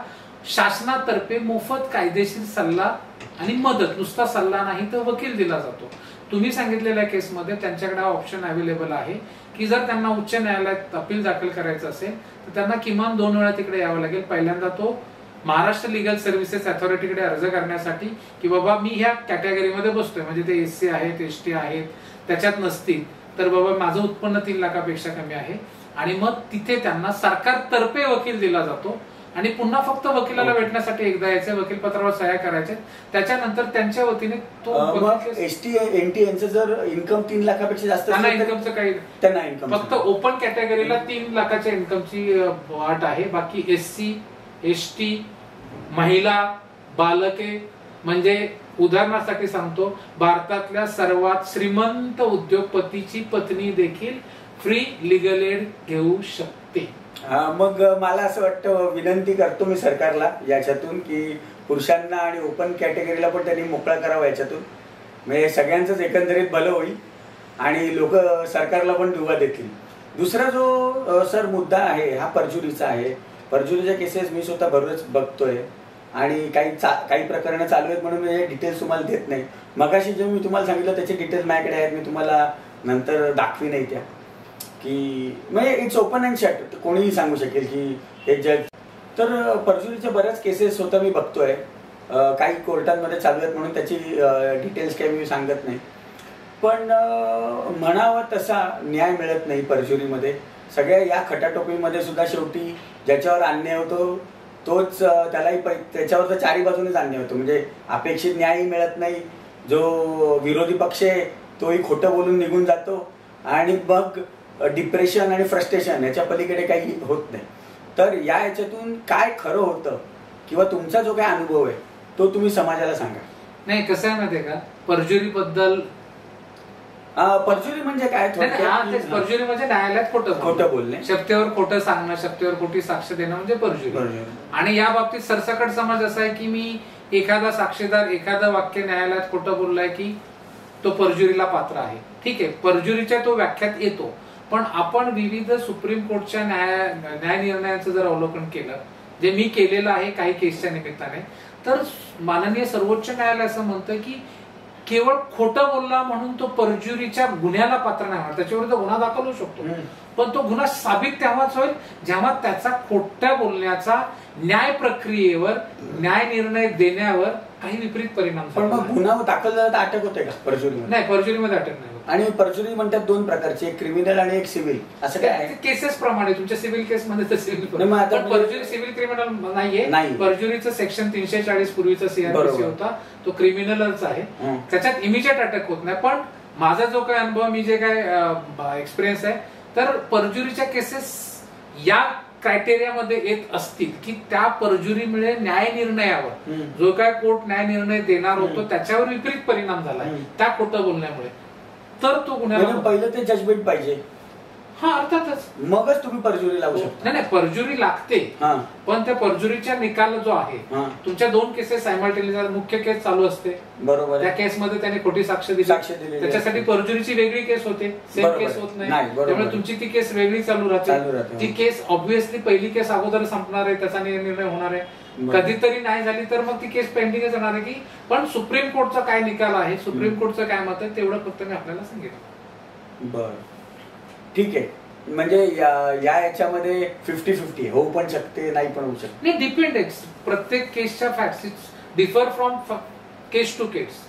शासनातर्फे मोफत कायदेशीर सल्ला आणि मदत, नुसता सल्ला नाही तर वकील दिला जातो. तुम्ही सांगितलेल्या केसमध्ये त्यांच्याकडे हा ऑप्शन अवेलेबल आहे की जर त्यांना उच्च न्यायालयात अपील दाखल करायचं असेल तर त्यांना किमान 2 वेळा तिकडे यावं लागेल. पहिल्यांदा तो महाराष्ट्र लीगल सर्व्हिसेस अथॉरिटीकडे अर्ज करण्यासाठी की बाबा मी ह्या कॅटेगरीमध्ये बसतोय, म्हणजे ते SC आहेत, ST आहेत, त्याच्यात नसतील तर बाबा माझं उत्पन्न 3 लाखापेक्षा कमी आहे. आणि मग तिथे त्यांना सरकारतर्फे वकील दिला जातो आणि पुन्हा फक्त वकिलाला भेटण्यासाठी एकदा यायचे, वकील पत्रावर सह्या करायचे, त्याच्यानंतर त्यांच्या वतीने तो ST NT यांचं जर इन्कम 3 लाखापेक्षा जास्त त्यांना इन्कमचं काही, त्यांना इन्कम फक्त ओपन कॅटेगरीला 3 लाखाच्या इन्कमची अट आहे. बाकी SC ST, महिला, बालके, म्हणजे उदाहरणासाठी सांगतो, भारतातल्या सर्वात श्रीमंत उद्योगपतीची पत्नी देखील फ्री लिगल एड घेऊ शकते. मग मला असं वाटतं, विनंती करतो मी सरकारला याच्यातून की पुरुषांना आणि ओपन कॅटेगरीला पण त्यांनी मोकळा करावा याच्यातून, म्हणजे सगळ्यांचंच एकंदरीत भलं होईल आणि लोक सरकारला पण दुवा देतील. दुसरा जो सर मुद्दा आहे हा परजुरीचा आहे. परजुरीच्या केसेस मी स्वतः बरोच बघतोय आणि काही प्रकरणं चालू आहेत म्हणून मी डिटेल्स तुम्हाला देत नाही. मगाशी जे मी तुम्हाला सांगितलं त्याचे डिटेल्स माझ्याकडे आहेत, मी तुम्हाला नंतर दाखवी नाही त्या की म्हणजे इट्स ओपन अँड शट, कोणीही सांगू शकेल की हे जज. तर परजुरीच्या बऱ्याच केसेस स्वतः मी बघतोय, काही कोर्टांमध्ये चालू आहेत म्हणून त्याची डिटेल्स काही मी सांगत नाही. पण म्हणावा तसा न्याय मिळत नाही परजुरीमध्ये. सगळ्या या खटाटोपीमध्ये सुद्धा शेवटी ज्याच्यावर अन्याय होतो तोच त्यालाही त्याच्यावर तर 4ही बाजूनेच अन्याय होतो. म्हणजे अपेक्षित न्यायही मिळत नाही, जो विरोधी पक्ष आहे तोही खोटं बोलून निघून जातो आणि मग डिप्रेशन आणि फ्रस्ट्रेशन याच्या पलीकडे काही होत नाही. तर याच्यातून काय खरं होतं किंवा तुमचा जो काय अनुभव आहे तो तुम्ही समाजाला सांगा. नाही, कसं आहे माहितीये का, परजुरी बद्दल, परजुरी म्हणजे काय, परजुरी म्हणजे न्यायालयात खोटं बोलणे, शब्दावर खोटं सांगणं, शब्दावर खोटी साक्ष देणं म्हणजे परजुरी. आणि या बाबतीत सरसकट समज असा आहे की मी एखादा साक्षीदार एखादं वाक्य न्यायालयात खोटं बोललाय की तो परजुरीला पात्र आहे. ठीक आहे, परजुरीच्या तो व्याख्यात येतो. पण आपण विविध सुप्रीम कोर्टच्या न्याय निर्णयांचं जर अवलोकन केलं जे मी केलेलं आहे काही केसच्या निमित्ताने, तर माननीय सर्वोच्च न्यायालय असं म्हणतं की केवळ खोटं बोलला म्हणून तो परजुरीच्या गुन्ह्याला पात्र नाही होणार, त्याच्याविरुद्ध गुन्हा दाखल होऊ शकतो, पण तो गुन्हा साबित तेव्हाच होईल जेव्हा त्याचा खोट्या बोलण्याचा न्याय प्रक्रियेवर, न्याय निर्णय देण्यावर काही विपरीत परिणाम पण मग गुन्हा दाखल झाला तर अटक होते का परजुरी? नाही, परजुरीमध्ये अटक नाही. आणि परजुरी म्हणतात दोन प्रकारची, एक क्रिमिनल आणि एक सिव्हिल, असं काय आहे? केसेस प्रमाणे तुमच्या सिव्हिल केस मध्ये तर सिव्हिल, पण परजुरी सिव्हिल क्रिमिनल नाहीये. परजुरीचं सेक्शन 340 पूर्वीचा सीआरपीसी होता, तो क्रिमिनलच आहे, त्याच्यात इमिजिएट अटक होत नाही. पण माझा जो काय अनुभव, मी जे काय एक्सपिरियन्स आहे, तर परजुरीच्या केसेस या क्रायटेरियामध्ये येत असतील की त्या परजुरीमुळे न्याय निर्णयावर, जो काय कोर्ट न्याय निर्णय देणार होतो त्याच्यावर विपरीत परिणाम झालाय त्या खोटं बोलण्यामुळे, तर तो गुन्हा. पहिलं ते जजमेंट पाहिजे. हा, अर्थातच मगच तुम्ही परजुरी लावू शकता. नाही, परजुरी लागते, पण त्या परजुरीच्या निकाल जो आहे, तुमच्या 2 केसेस सायमल्टेनियस, मुख्य केस चालू असते, बरोबर, त्या केसमध्ये त्याने खोटी साक्ष दिली, त्याच्यासाठी परजुरीची वेगळी केस होते, सेम केस होत नाही, त्यामुळे तुमची ती केस वेगळी चालू राहते. ती केस ऑब्व्हियसली पहिली केस अगोदर संपणार आहे, त्याचा निर्णय होणार आहे. कधीतरी नाही झाली तर मग ती केस पेंडिंगच राहणार आहे की, पण सुप्रीम कोर्टचा काय निकाल आहे, सुप्रीम कोर्टचं काय मत आहे, तेवढं फक्त मी आपल्याला सांगितलं. बर, ठीक आहे. म्हणजे याच्यामध्ये 50-50 होऊ पण शकते, नाही पण होऊ शकते. नाही, डिपेंडेक्स प्रत्येक केसच्या facts differ from case to case.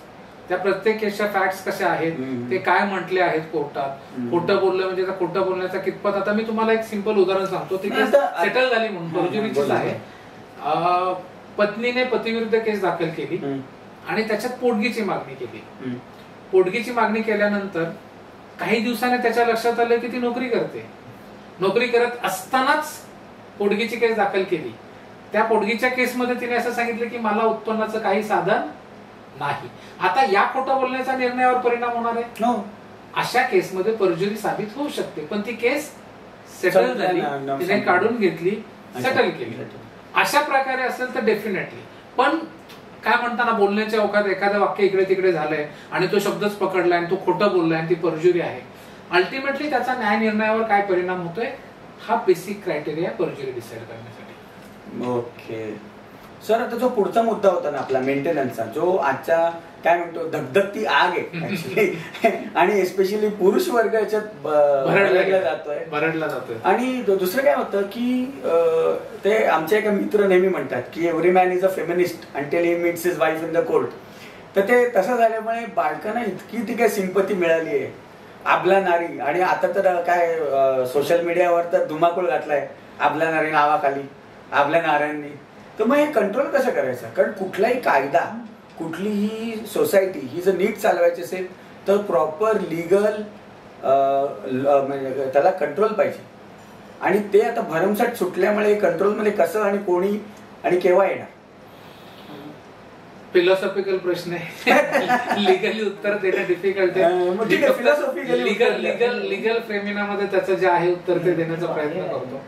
त्या प्रत्येक केसच्या फॅक्ट्स कशा आहेत, ते काय म्हटले आहेत कोर्टात, खोटं बोललं म्हणजे खोटं बोलण्याचा कितपत. आता मी तुम्हाला एक सिंपल उदाहरण सांगतो, ती केस सेटल झाली म्हणून परजुरीचीच आहे. पत्नीने पतीविरुद्ध केस दाखल केली आणि त्याच्यात पोटगीची मागणी केली. पोटगीची मागणी केल्यानंतर काही दिवसाने त्याच्या लक्षात आलं की ती नोकरी करते. नोकरी करत असतानाच पोटगीची केस दाखल केली. त्या पोटगीच्या केसमध्ये तिने असं सांगितलं की मला उत्पन्नाचं काही साधन नाही. आता या खोटं बोलण्याचा निर्णयावर परिणाम होणार आहे. अशा केसमध्ये परजुरी साबित होऊ शकते, पण ती केस सेटल झाली, तिने काढून घेतली, सेटल केली. अशा प्रकारे असेल तर डेफिनेटली. पण काय म्हणताना बोलण्याच्या अवकात एखादं वाक्य इकडे तिकडे झालंय आणि तो शब्दच पकडलाय आणि तो खोटं बोललाय आणि ती परजुरी आहे, अल्टिमेटली त्याचा न्याय निर्णयावर काय परिणाम होतोय, हा बेसिक क्रायटेरिया परजुरी डिसाइड करण्यासाठी. ओके सर, आता जो पुढचा मुद्दा होता ना आपला मेंटेनन्सचा, जो आजच्या काय म्हणतो धगधगती आग आहे आणि एस्पेशली पुरुष वर्ग याच्यात भरडला जातोय. आणि दुसरं काय होतं की ते आमचे एका मित्र नेहमी म्हणतात की every man is a feminist until he meets his wife in the court. तर ते तसं झाल्यामुळे बायकांना इतकी ती काय सिंपती मिळाली आहे, आपला नारी. आणि आता तर काय सोशल मीडियावर तर धुमाकूळ घातलाय आपल्या नारी नावाखाली, आपल्या नाऱ्यांनी. तर मग हे कंट्रोल कसं करायचं? कारण कुठलाही कायदा, कुठलीही सोसायटी ही जर नीट चालवायची असेल तर प्रॉपर लिगल म्हणजे त्याला कंट्रोल पाहिजे. आणि ते आता भरमसाठ सुटल्यामुळे कंट्रोलमध्ये कसं आणि कोणी आणि केव्हा येणार? फिलॉसॉफिकल प्रश्न आहे, लिगली उत्तर देणं डिफिकल्ट आहे. लिगल फ्रेमिनामध्ये त्याचं जे आहे उत्तर ते देण्याचा प्रयत्न करतो.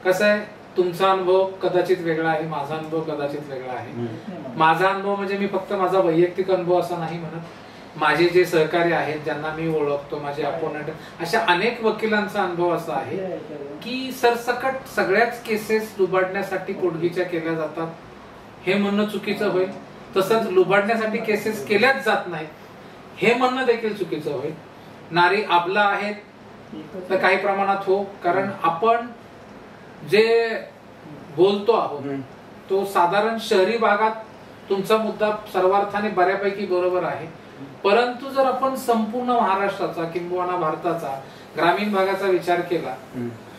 कसं आहे, तुमचा अनुभव कदाचित वेगळा आहे, माझा अनुभव कदाचित वेगळा आहे. माझा अनुभव म्हणजे मी फक्त माझा वैयक्तिक अनुभव असा नाही म्हणत, माझे जे सहकारी आहेत ज्यांना मी ओळखतो, माझे अपोनंट, अशा अनेक वकिलांचा अनुभव असा आहे की सरसकट सगळ्याच केसेस लुबाडण्यासाठी पोटगीच्या केल्या जातात हे म्हणणं चुकीचं होईल. तसंच लुबाडण्यासाठी केसेस केल्याच जात नाहीत हे म्हणणं देखील चुकीचं होईल. नारी आपला आहेत तर काही प्रमाणात हो, कारण आपण जे बोलतो आहोत तो साधारण शहरी भागात तुमचा मुद्दा सर्वार्थाने बऱ्यापैकी बरोबर आहे, परंतु जर आपण संपूर्ण महाराष्ट्राचा किंबहुना भारताचा ग्रामीण भागाचा विचार केला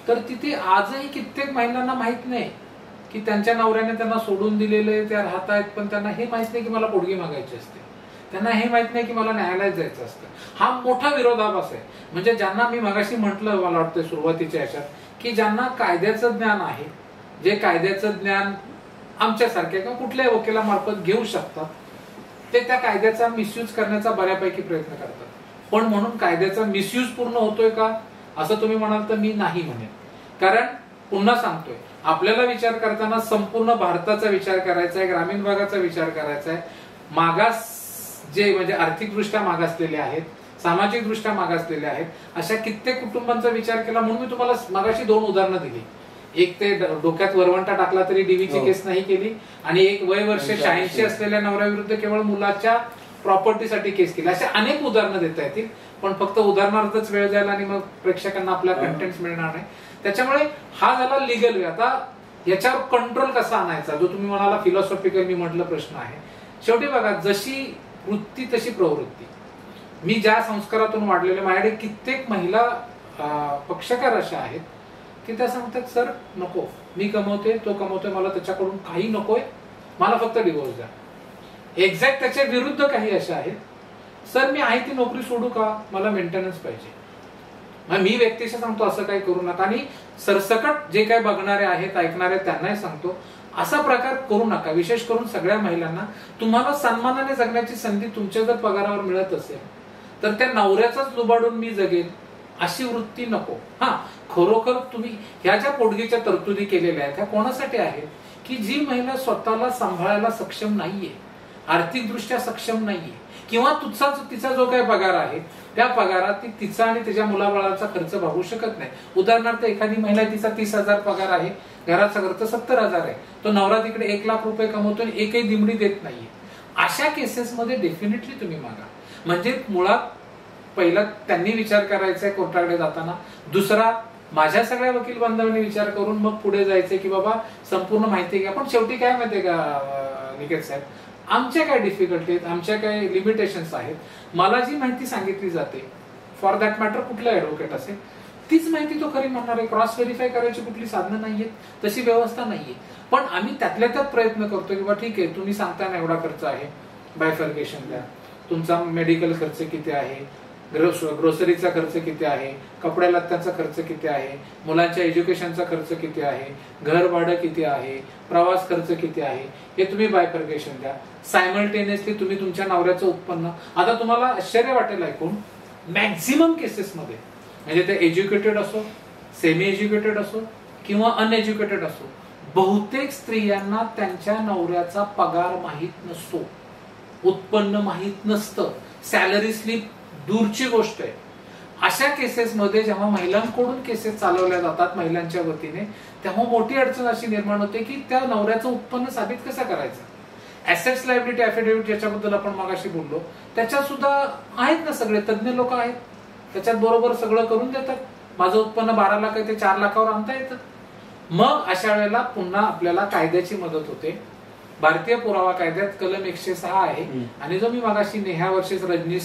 तर तिथे आजही कित्येक महिलांना माहित नाही की त्यांच्या नवऱ्याने त्यांना सोडून दिलेले, त्या राहत आहेत, पण त्यांना हे माहित नाही की मला पोटगी मागायची असते, त्यांना हे माहित नाही की मला न्यायालयात जायचं असतं. हा मोठा विरोधाभास आहे. म्हणजे ज्यांना मी मगाशी म्हटलं, मला वाटतं सुरुवातीच्या याच्यात, की ज्यांना कायद्याचं ज्ञान आहे, जे कायद्याचं ज्ञान आमच्यासारख्या किंवा कुठल्याही वकिलामार्फत घेऊ शकतात, ते त्या कायद्याचा मिसयूज करण्याचा बऱ्यापैकी प्रयत्न करतात. पण म्हणून कायद्याचा मिसयूज पूर्ण होतोय का असं तुम्ही म्हणाल तर मी नाही म्हणेन. कारण पुन्हा सांगतोय, आपल्याला विचार करताना संपूर्ण भारताचा विचार करायचा आहे, ग्रामीण भागाचा विचार करायचा आहे. मागास जे म्हणजे आर्थिकदृष्ट्या मागासलेले आहेत, सामाजिक दृष्ट्या मागासलेले आहेत, अशा कित्येक कुटुंबांचा विचार केला. म्हणून मी तुम्हाला मागाशी 2 उदाहरणं दिली एक ते डोक्यात वरवंटा टाकला तरी डीव्हीची हो. केस नाही केली, आणि एक वय वर्ष 86 असलेल्या नवऱ्याविरुद्ध केवळ मुलाच्या प्रॉपर्टीसाठी केस केली. अशा अनेक उदाहरणं देता येतील, पण फक्त उदाहरणार्थच वेळ जायला आणि मग प्रेक्षकांना आपला कंटेंट मिळणार नाही. त्याच्यामुळे हा झाला लिगल वे. आता याच्यावर कंट्रोल कसा आणायचा, जो तुम्ही म्हणाला फिलॉसॉफिकल मी म्हटलं प्रश्न आहे. शेवटी बघा, जशी वृत्ती तशी प्रवृत्ती. मी ज्या संस्कारातून वाढलेले, माझ्याकडे कित्येक महिला पक्षकार अशा आहेत की त्या सांगतात, सर नको, मी कमवते, तो कमवतोय, मला त्याच्याकडून काही नकोय, मला फक्त डिवोर्स द्या. एक्झॅक्ट त्याच्या विरुद्ध काही अशा आहेत, सर मी आहे ती नोकरी सोडू का, मला मेंटेनन्स पाहिजे. मी व्यक्तीशी सांगतो असं काही करू नका, आणि सरसकट जे काही बघणारे आहेत, ऐकणारे, त्यांनाही सांगतो असा प्रकार करू नका. विशेष करून सगळ्या महिलांना, तुम्हाला सन्मानाने जगण्याची संधी तुमच्या जर पगारावर मिळत असेल तर त्या नवऱ्याचाच लुबाडून मी जगेल अशी वृत्ती नको. हा, खरोखर तुम्ही ह्या ज्या पोटगीच्या तरतुदी केलेल्या आहेत त्या कोणासाठी आहेत, की जी महिला स्वतःला सांभाळायला सक्षम नाहीये, आर्थिकदृष्ट्या सक्षम नाहीये, किंवा तिचा जो काही पगार आहे त्या पगारात ती तिचा आणि तिच्या मुलाबाळाचा खर्च भागू शकत नाही. उदाहरणार्थ, एखादी महिला, तिचा 30,000 पगार आहे, घराचा खर्च 70,000 आहे, तो नवरा तिकडे 1,00,000 रुपये कमवतो आणि एकही दिमडी देत नाहीये. अशा केसेसमध्ये डेफिनेटली तुम्ही मागा. म्हणजे मुळात पहिला त्यांनी विचार करायचा आहे कोर्टाकडे जाताना, दुसरा माझ्या सगळ्या वकील बांधवांनी विचार करून मग पुढे जायचंय की बाबा संपूर्ण माहिती घ्या. पण शेवटी काय माहितीये का निकेत साहेब, आमच्या काय डिफिकल्टी आहेत, आमच्या काय लिमिटेशन्स आहेत. मला जी माहिती सांगितली जाते, फॉर दॅट मॅटर कुठला ऍडव्होकेट असेल, तीच माहिती तो खरी म्हणणार आहे. क्रॉस व्हेरीफाय करायची कुठली साधनं नाहीयेत, तशी व्यवस्था नाहीये. पण आम्ही त्यातल्या त्यात प्रयत्न करतो की बा ठीक आहे, तुम्ही सांगता ना एवढा खर्च आहे, बायफर्गेशन द्या, तुमचा मेडिकल खर्च किती आहे, ग्रोसरीचा खर्च किती आहे, कपड्या लत्त्याचा खर्च किती आहे, मुलांच्या एज्युकेशनचा खर्च किती आहे, घर भाडं किती आहे, प्रवास खर्च किती आहे, हे तुम्ही बायफर्गेशन द्या. सायमल्टेनियसली तुम्ही तुमच्या नवऱ्याचं उत्पन्न, आता तुम्हाला आश्चर्य वाटेल ऐकून, मॅक्झिमम केसेसमध्ये, म्हणजे ते एज्युकेटेड असो, सेमी एज्युकेटेड असो किंवा अनएज्युकेटेड असो, बहुतेक स्त्रियांना त्यांच्या नवऱ्याचा पगार माहीत नसतो, उत्पन्न माहीत नसतं, सॅलरी स्लिप दूरची गोष्ट आहे. अशा केसेसमध्ये जेव्हा महिलांकडून केसेस चालवल्या जातात महिलांच्या वतीने, तेव्हा मोठी अडचण अशी निर्माण होते की त्या नवऱ्याचं उत्पन्न साबित कसं करायचं. ऍसेट्स लायबिलिटी अफिडेव्हिट ज्याच्याबद्दल आपण मगाशी बोललो, त्याच्यात सुद्धा आहेत ना सगळे तज्ञ लोक आहेत, त्याच्यात बरोबर सगळं करून देतात. माझं उत्पन्न 12 लाख आहे ते 4 लाखावर आणता येतं. मग अशा वेळेला पुन्हा आपल्याला कायद्याची मदत होते. भारतीय पुरावा कायद्यात कलम 106 आहे, आणि जो मी मगाशी ह्या वर्षीच रजनीश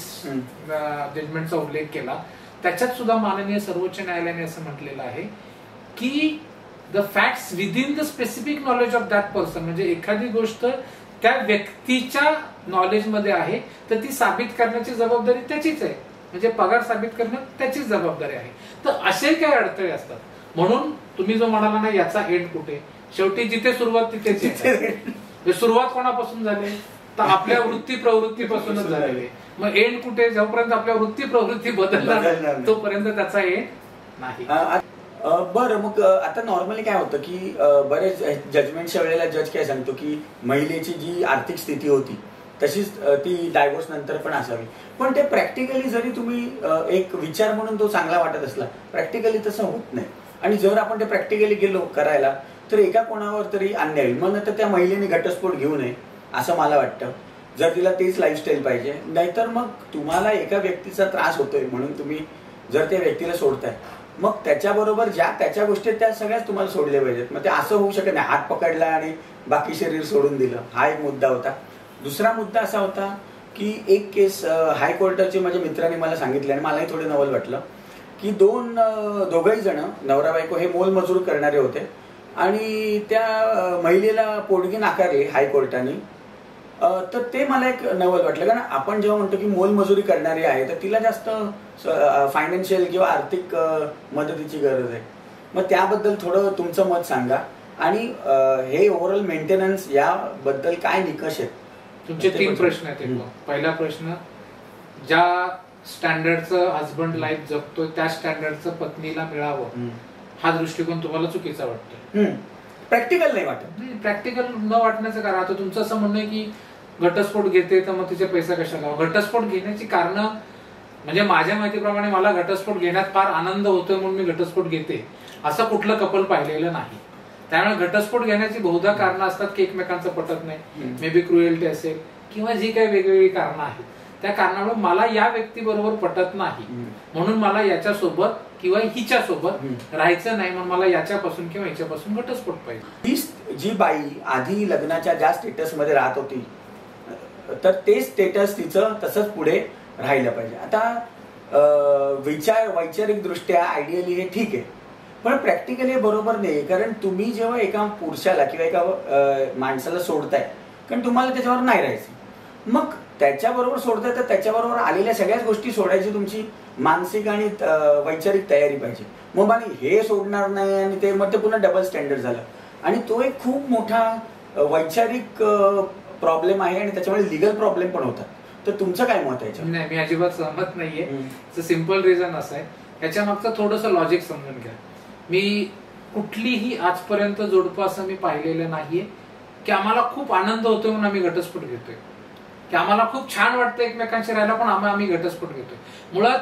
जजमेंटचा उल्लेख केला, त्याच्यात सुद्धा माननीय सर्वोच्च न्यायालयाने असं म्हटलेलं आहे की the facts within the specific knowledge of that person, म्हणजे एखादी गोष्ट त्या व्यक्तीच्या नॉलेजमध्ये आहे तर ती साबित करण्याची जबाबदारी त्याचीच आहे, म्हणजे पगार साबित करणं त्याचीच जबाबदारी आहे. तर असे काही अडथळे असतात. म्हणून तुम्ही जो म्हणाला ना याचा एंड कुठे, शेवटी जिथे सुरुवात तिथेच. सुरुवात कोणापासून झाली, तर आपल्या वृत्ती प्रवृत्तीपासूनच झालेली. मग एंड कुठे, जोपर्यंत आपल्या वृत्ती प्रवृत्ती बदलणार तोपर्यंत त्याचा एंड नाही. बरं, मग आता नॉर्मली काय होतं की बरेच जजमेंटच्या वेळेला जज काय सांगतो की महिलेची जी आर्थिक स्थिती होती तशीच ती डायव्होर्स नंतर पण असावी. पण ते प्रॅक्टिकली जरी तुम्ही एक विचार म्हणून तो चांगला वाटत असला, प्रॅक्टिकली तसं होत नाही. आणि जर आपण ते प्रॅक्टिकली गेलो करायला तर एका कोणावर तरी अन्याय होईल. मग नंतर त्या महिलेने घटस्फोट घेऊ नये असं मला वाटतं, जर तिला तेच लाईफस्टाईल पाहिजे. नाहीतर मग तुम्हाला एका व्यक्तीचा त्रास होतोय म्हणून तुम्ही जर त्या व्यक्तीला सोडताय, मग त्याच्याबरोबर ज्या त्याच्या गोष्टी त्या सगळ्याच तुम्हाला सोडल्या पाहिजेत. मग ते असं होऊ शकत नाही, हात पकडला आणि बाकी शरीर सोडून दिलं. हा एक मुद्दा होता. दुसरा मुद्दा असा होता की एक केस हायकोर्टाचे माझ्या मित्राने मला सांगितले आणि मलाही थोडं नवल वाटलं की दोघंही जण नवरा बायको हे मोलमजूर करणारे होते, आणि त्या महिलेला पोटगी नाकारली हायकोर्टाने. तर ते मला एक नवल वाटलं, कारण आपण जेव्हा म्हणतो की मोलमजुरी करणारी आहे तर तिला जास्त फायनान्शियल किंवा आर्थिक मदतीची गरज आहे. मग त्याबद्दल थोडं तुमचं मत सांगा, आणि हे ओव्हरऑल मेंटेनन्स याबद्दल काय निकष आहेत. तुमचे 3 प्रश्न आहेत. पहिला प्रश्न, ज्या स्टँडर्डचं हजबंड लाईफ जगतोय त्या स्टँडर्डचं पत्नीला मिळावं, हा दृष्टिकोन तुम्हाला चुकीचा वाटतोय. प्रॅक्टिकल नाही वाटत. प्रॅक्टिकल न वाटण्याचं कारण, आता तुमचं असं म्हणणं आहे की घटस्फोट घेते तर मग तिचे पैसे कशाला. घटस्फोट घेण्याची कारणं म्हणजे माझ्या माहितीप्रमाणे मला घटस्फोट घेण्यात फार आनंद होतोय म्हणून मी घटस्फोट घेते, असं कुठलं कपल पाहिलेलं नाही. त्यामुळे घटस्फोट घेण्याची बहुधा कारणं असतात की एकमेकांचं पटत नाही, मे बी क्रुएल्टी असेल किंवा जी काही वेगवेगळी कारणं आहेत. त्या कारणामुळे मला या व्यक्तीबरोबर पटत नाही म्हणून मला याच्यासोबत किंवा हिच्यासोबत राहायचं नाही, म्हणून मला याच्यापासून किंवा हिच्यापासून घटस्फोट पाहिजे. जी बाई आधी लग्नाच्या ज्या स्टेटस मध्ये राहत होती तर ते स्टेटस तिचं तसंच पुढे राहिलं पाहिजे. आता वैचारिक दृष्ट्या आयडियली हे ठीक आहे, पण प्रॅक्टिकली बरोबर नाही. कारण तुम्ही जेव्हा एका पुरुषाला किंवा एका माणसाला सोडताय कारण तुम्हाला त्याच्यावर नाही राहायचं, मग त्याच्याबरोबर सोडताय तर त्याच्याबरोबर आलेल्या सगळ्याच गोष्टी सोडायची तुमची मानसिक आणि वैचारिक तयारी पाहिजे. मग आणि हे सोडणार नाही आणि ते मग ते पुन्हा डबल स्टँडर्ड झालं आणि तो एक खूप मोठा वैचारिक प्रॉब्लेम आहे आणि त्याच्यामुळे लिगल प्रॉब्लेम पण होतात. तर तुमचं काय मत आहे? नाही, मी अजिबात सहमत नाहीये. सिम्पल रिझन असं आहे, याच्या मागचं थोडंसं लॉजिक समजून घ्या. मी कुठलीही आजपर्यंत जोडपं असं मी पाहिलेलं नाहीये की आम्हाला खूप आनंद होतोय म्हणून आम्ही घटस्फोट घेतोय, की आम्हाला खूप छान वाटतं एकमेकांशी राहायला पण आम्ही घटस्फोट घेतोय. मुळात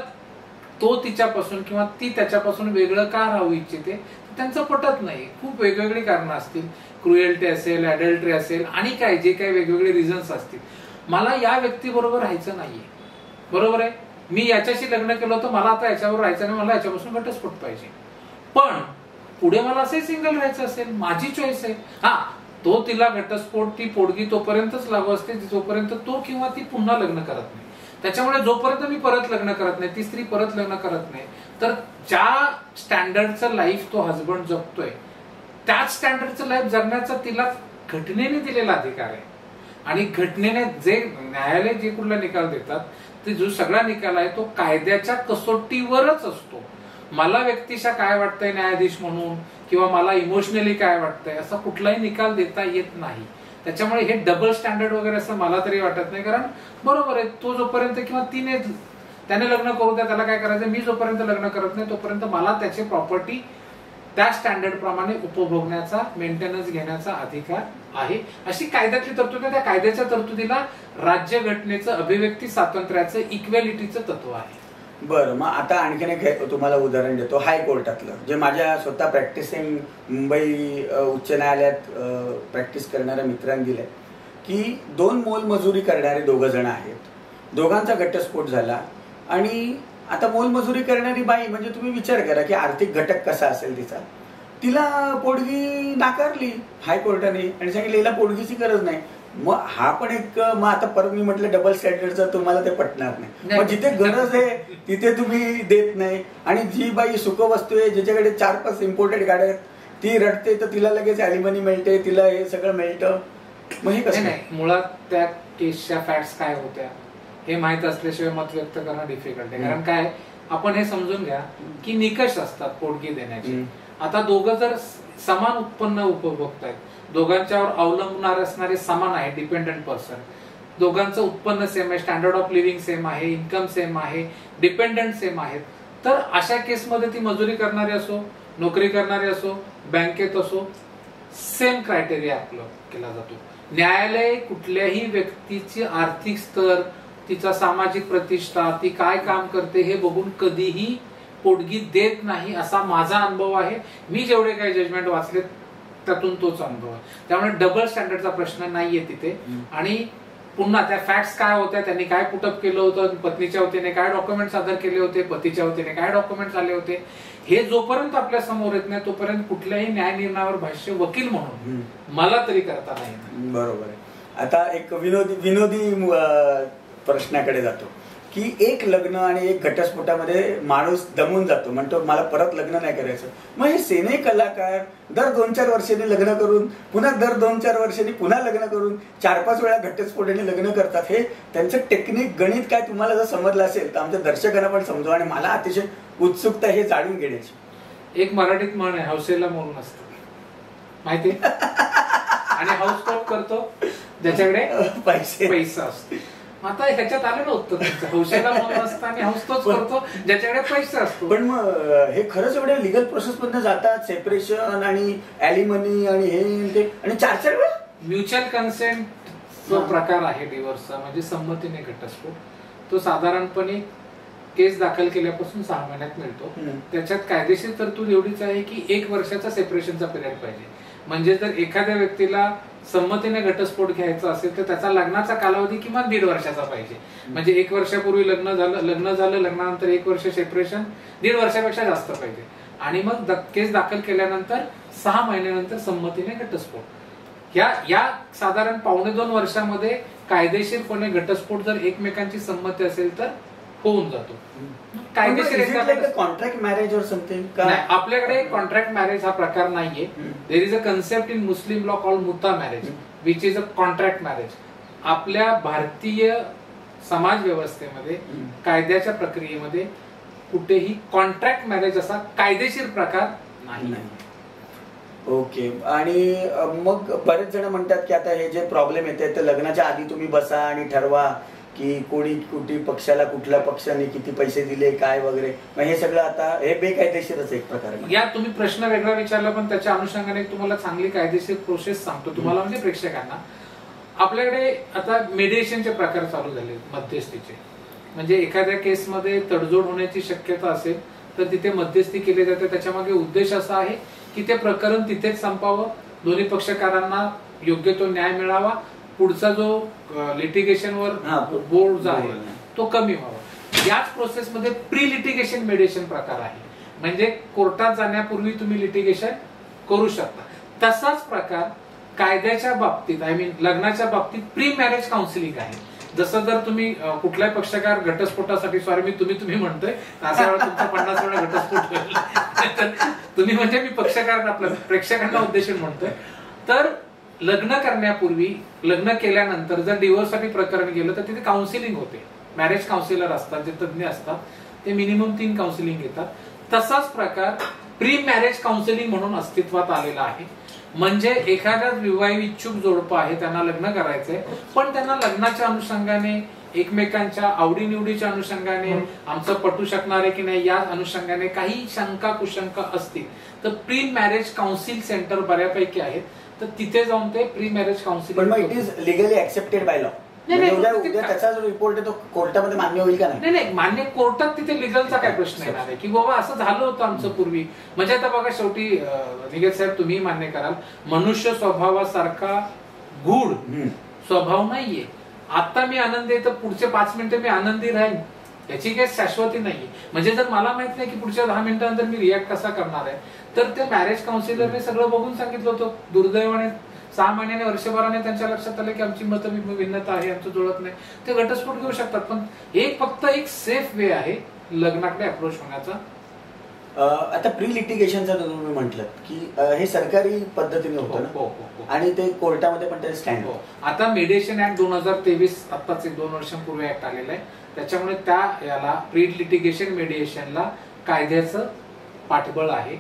तो तिच्यापासून किंवा ती त्याच्यापासून वेगळं का राहू इच्छिते त्यांचं पटत नाही. खूप वेगवेगळी कारणं असतील, क्रुएल्टी असेल, अडल्टरी असेल आणि काय जे काही वेगवेगळे रिझन्स असतील. मला या व्यक्तीबरोबर राहायचं नाहीये, बरोबर आहे. मी याच्याशी लग्न केलं होतं, मला आता याच्याबरोबर राहायचं नाही, मला याच्यापासून घटस्फोट पाहिजे. पण पुढे मला असंही सिंगल राहायचं असेल, माझी चॉईस आहे. हा, तो तिला घटस्फोट, ती पोडगी तोपर्यंतच लागू असते जोपर्यंत तो किंवा ती पुन्हा लग्न करत नाही. त्याच्यामुळे जोपर्यंत मी परत लग्न करत नाही, ती स्त्री परत लग्न करत नाही, तर ज्या स्टँडर्डचं लाईफ तो हजबंड जगतोय त्याच स्टँडर्डचं लाईफ जगण्याचा तिला घटनेने दिलेला अधिकार आहे. आणि घटनेने जे न्यायालय जे कुठला निकाल देतात ते जो सगळा निकाल आहे तो कायद्याच्या कसोटीवरच असतो. मला व्यक्तिशः काय वाटतंय न्यायाधीश म्हणून किंवा मला इमोशनली काय वाटतंय असा कुठलाही निकाल देता येत नाही. त्याच्यामुळे हे डबल स्टँडर्ड वगैरे असं मला तरी वाटत नाही. कारण बरोबर आहे, तो जोपर्यंत किंवा त्याने लग्न करू द्या, त्याला काय करायचं, मी जोपर्यंत लग्न करत नाही तोपर्यंत मला त्याची प्रॉपर्टी त्या स्टँडर्ड प्रमाणे उपभोगण्याचा, मेंटेनन्स घेण्याचा अधिकार आहे. अशी कायद्यातली तरतूद आहे. त्या कायद्याच्या तरतुदीला राज्यघटनेचं, अभिव्यक्ती स्वातंत्र्याचं, इक्वॅलिटीचं तत्व आहे. बरं, मग आता आणखीन एक तुम्हाला उदाहरण देतो हायकोर्टातलं, जे माझ्या स्वतः प्रॅक्टिसिंग मुंबई उच्च न्यायालयात प्रॅक्टिस करणाऱ्या मित्रांनी दिलंय की 2 मोलमजुरी करणारे 2 जण आहेत, दोघांचा घटस्फोट झाला आणि आता मोलमजुरी करणारी बाई म्हणजे तुम्ही विचार करा की आर्थिक घटक कसा असेल तिचा. तिला पोडगी नाकारली हायकोर्टाने आणि सांगितलं हिला पोडगीची गरज नाही. मग हा पण एक, मग आता परत मी म्हटलं डबल स्टँडर्डचं तुम्हाला ते पटणार नाही. मग जिथे गरज आहे तिथे तुम्ही देत नाही आणि जी बाई सुखवस्तू आहे, ज्याच्याकडे 4-5 इम्पोर्टेड गाड्या आहेत, ती रडते तर तिला लगेच ॲलिमनी मिळते, तिला हे सगळं मिळतं. मग हे कसं नाही, मुळात त्या केसच्या फॅक्ट्स काय होत्या हे माहित असल्याशिवाय मत व्यक्त करणं डिफिकल्ट आहे. कारण काय, आपण हे समजून घ्या की निकष असतात पोडगी देण्याचे. आता दोघं जर समान उत्पन्न उपभोगतायत, दोघांच्यावर अवलंबणार असणारे समान आहे, डिपेंडंट पर्सन, दोघांचं उत्पन्न सेम आहे, स्टँडर्ड ऑफ लिव्हिंग सेम आहे, इन्कम सेम आहे, डिपेंडंट सेम आहेत, तर अशा केसमध्ये ती मजुरी करणारी असो, नोकरी करणारी असो, बँकेत असो, सेम क्रायटेरिया आपलं केला जातो. न्यायालय कुठल्याही व्यक्तीची आर्थिक स्तर, तिचा सामाजिक प्रतिष्ठा, ती काय काम करते हे बघून कधीही पोटगी देत नाही, असा माझा अनुभव आहे. मी जेवढे काही जजमेंट वाचले त्यातून तोच अनुभव आहे. त्यामुळे डबल स्टँडर्डचा प्रश्न नाहीये तिथे. आणि पुन्हा त्या फॅक्ट्स काय होत्या, त्यांनी काय पुटअप केलं होतं, पत्नीच्या वतीने काय डॉक्युमेंट सादर केले होते, पतीच्या वतीने काय डॉक्युमेंट आले होते, हे जोपर्यंत आपल्या समोर येत नाही तोपर्यंत कुठल्याही न्याय निर्णयावर भाष्य वकील म्हणून मला तरी करता नाही. बरोबर आहे. आता एक विनोदी प्रश्नाकडे जातो की एक लग्न आणि एक घटस्फोटामध्ये माणूस दमून जातो, म्हणतो मला परत लग्न नाही करायचं. मग हे सिने कलाकार दर 2-4 वर्षांनी लग्न करून पुन्हा दर 2-4 वर्षांनी पुन्हा लग्न करून 4-5 वेळा घटस्फोटाने लग्न करतात. हे त्यांचं टेक्निक, गणित काय तुम्हाला जर समजलं असेल तर आमच्या दर्शकांना पण समजवा आणि मला अतिशय उत्सुकता हे जाणून घेण्याची. एक मराठीत म्हण आहे, हौसेला मोल नसतं, माहिती आणि हाऊस कोण करतो ज्याच्याकडे पैसा असतो. आता ह्याच्यात आलं ना उत्तर, हौसेला मोल नसतं आणि हाऊस तोच करतो ज्याच्याकडे पैसा असतो. पण मग हे खरंच एवढे लिगल प्रोसेस मधनं जातात, सेपरेशन आणि ॲलिमनी आणि हे आणि 4-4 वेळा म्युच्युअल कन्सेंट जो प्रकार आहे डिव्होर्सचा, म्हणजे संमतीने घटस्फोट, तो साधारणपणे केस दाखल केल्यापासून 6 महिन्यात मिळतो. त्याच्यात कायदेशीर तरतूद एवढीच आहे की 1 वर्षाचा सेपरेशनचा पिरियड पाहिजे. म्हणजे जर एखाद्या व्यक्तीला संमतीने घटस्फोट घ्यायचा असेल तर त्याचा लग्नाचा कालावधी किमान 1.5 वर्षाचा पाहिजे. म्हणजे 1 वर्षापूर्वी लग्न झालं लग्नानंतर 1 वर्ष सेपरेशन, 1.5 वर्षापेक्षा जास्त पाहिजे. आणि मग केस दाखल केल्यानंतर 6 महिन्यानंतर संमतीने घटस्फोट. या साधारण 1.5-2 वर्षामध्ये कायदेशीरपणे घटस्फोट जर एकमेकांची संमती असेल तर होऊन जातो. कायदेशीर कॉन्ट्रॅक्ट मॅरेज और समथिंग आपल्याकडे कॉन्ट्रॅक्ट मॅरेज हा प्रकार नाहीये. There is a concept in Muslim law called मुता marriage which is a contract marriage. आपल्या भारतीय समाज व्यवस्थेमध्ये कायद्याच्या प्रक्रियेमध्ये कुठेही कॉन्ट्रॅक्ट मॅरेज असा कायदेशीर प्रकार नाही. ओके. आणि मग बरेच जण म्हणतात की आता हे जे प्रॉब्लेम येते तर लग्नाच्या आधी तुम्ही बसा आणि ठरवा की कोणी कुठे पक्षाला कुठल्या पक्षाने किती पैसे दिले काय वगैरे. मग हे सगळं आता हे बेकायदेशीरच एक प्रकार. या तुम्ही प्रश्न वेगळा विचारला पण त्याच्या अनुषंगाने तुम्हाला चांगली कायदेशीर प्रोसेस सांगतो तुम्हाला म्हणजे प्रेक्षकांना. आपल्याकडे आता मेडिएशनचे प्रकार चालू झाले मध्यस्थीचे. म्हणजे एखाद्या केसमध्ये तडजोड होण्याची शक्यता असेल तर तिथे मध्यस्थी केली जाते. त्याच्या मागे उद्देश असा आहे की ते प्रकरण तिथेच संपावं, दोन्ही पक्षकारांना योग्य तो न्याय मिळावा, पुढचा जो लिटिगेशनवर बोर्ड जो आहे तो कमी व्हावा. याच प्रोसेसमध्ये प्री लिटिगेशन मेडिएशन प्रकार आहे. म्हणजे कोर्टात जाण्यापूर्वी तुम्ही लिटिगेशन करू शकता. तसाच प्रकार कायद्याच्या बाबतीत लग्नाच्या बाबतीत प्री मॅरेज काउन्सिलिंग आहे. जसं जर तुम्ही कुठल्याही पक्षकार घटस्फोटासाठी सॉरी मी तुम्ही म्हणतोय अशा वेळा तुमचा 50 वेळा घटस्फोट होईल. तुम्ही म्हणजे मी पक्षकार आपल्या प्रेक्षकांना उद्देशून म्हणतोय. तर लग्न करण्यापूर्वी लग्न केल्यानंतर जर डिव्होर्ससाठी प्रकरण गेलं तर तिथे काउन्सिलिंग होते. मॅरेज काउन्सिलर असतात जे तज्ञ असतात ते मिनिमम 3 काउन्सिलिंग घेतात. तसाच प्रकार प्री मॅरेज काउन्सिलिंग म्हणून अस्तित्वात आलेला आहे. म्हणजे एखाद्या विवाह इच्छुक जोडपं आहे त्यांना लग्न करायचंय पण त्यांना लग्नाच्या अनुषंगाने एकमेकांच्या आवडीनिवडीच्या अनुषंगाने आमचं पटू शकणार आहे की नाही या अनुषंगाने काही शंका कुशंका असतील तर प्री मॅरेज काउन्सिल सेंटर बऱ्यापैकी आहेत. तर तिथे जाऊन ते pre marriage council it is legally accepted by law. त्याचा जो रिपोर्ट आहे तो कोर्टामध्ये मान्य होईल का नाही. मान्य कोर्टात तिथे लिगलचा काय प्रश्न येणार आहे की बाबा असं झालं होतं आमचं पूर्वी. म्हणजे आता बघा शेवटी निगेत साहेब तुम्ही मान्य कराल मनुष्य स्वभावासारखा गूढ स्वभाव नाहीये. आता मी आनंदी आहे तर पुढचे 5 मिनिटं मी आनंदी राहीन याची काही शाश्वती नाहीये. म्हणजे जर मला माहित नाही की पुढच्या 10 मिनिटांनंतर मी रिॲक्ट कसा करणार आहे तर ते मॅरेज काउन्सिलरने सगळं बघून सांगितलं होतं. दुर्दैवाने 6 महिन्याने वर्षभराने त्यांच्या लक्षात आलं की आमची मतभिन्नता आहे आमचं जुळत नाही ते घटस्फोट घेऊ शकतात. पण फक्त एक सेफ वे आहे लग्नाकडे अप्रोच होण्याचा. आता प्री लिटिगेशनचा तुम्ही म्हटलं की हे सरकारी पद्धतीने होतं आणि ते कोर्टामध्ये पण ते स्टँड. आता मेडिएशन ऍक्ट 2023 आत्ताच 2 वर्षांपूर्वी ऍक्ट आलेला आहे. त्याच्यामुळे त्या याला प्री लिटिगेशन मेडिएशनला कायद्याचं पाठबळ आहे.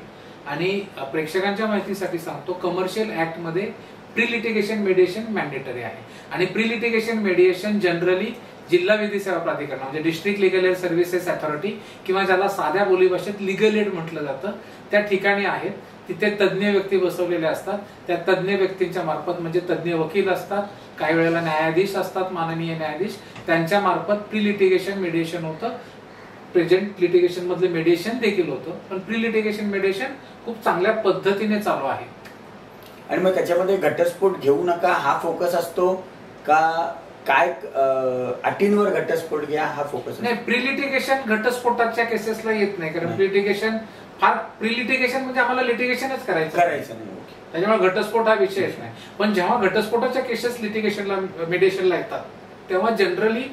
आणि प्रेक्षकांच्या माहितीसाठी सांगतो कमर्शियल ऍक्ट मध्ये प्री लिटिगेशन मेडिएशन मॅन्डेटरी आहे. आणि प्री लिटिगेशन मेडिएशन जनरली जिल्हा विधी सेवा प्राधिकरण म्हणजे district legal add services authority किंवा ज्याला साध्या बोलीभाषेत लिगल एड म्हटलं जातं त्या ठिकाणी आहेत. तिथे तज्ज्ञ व्यक्ती बसवलेले असतात. त्या तज्ज्ञ व्यक्तींच्या मार्फत म्हणजे तज्ज्ञ वकील असतात, काही वेळेला न्यायाधीश असतात, माननीय न्यायाधीश, त्यांच्या मार्फत प्री लिटिगेशन मेडिएशन होतं. प्रेझेंट लिटिगेशन मधले मेडिएशन देखील होतं पण प्री लिटिगेशन मेडिएशन खूप चांगल्या पद्धतीने चालू आहे. आणि मग त्याच्यामध्ये घटस्फोट घेऊ नका हा फोकस असतो का काय अटींवर घटस्फोट घ्या हा फोकस? नाही, प्री लिटिगेशन घटस्फोटाच्या केसेसला येत नाही कारण प्री लिटिगेशन म्हणजे आम्हाला लिटिगेशनच करायचं नाही. त्याच्यामुळे घटस्फोट हा विषयच नाही. पण जेव्हा घटस्फोटाच्या केसेस लिटिगेशनला मेडिएशनला येतात तेव्हा जनरली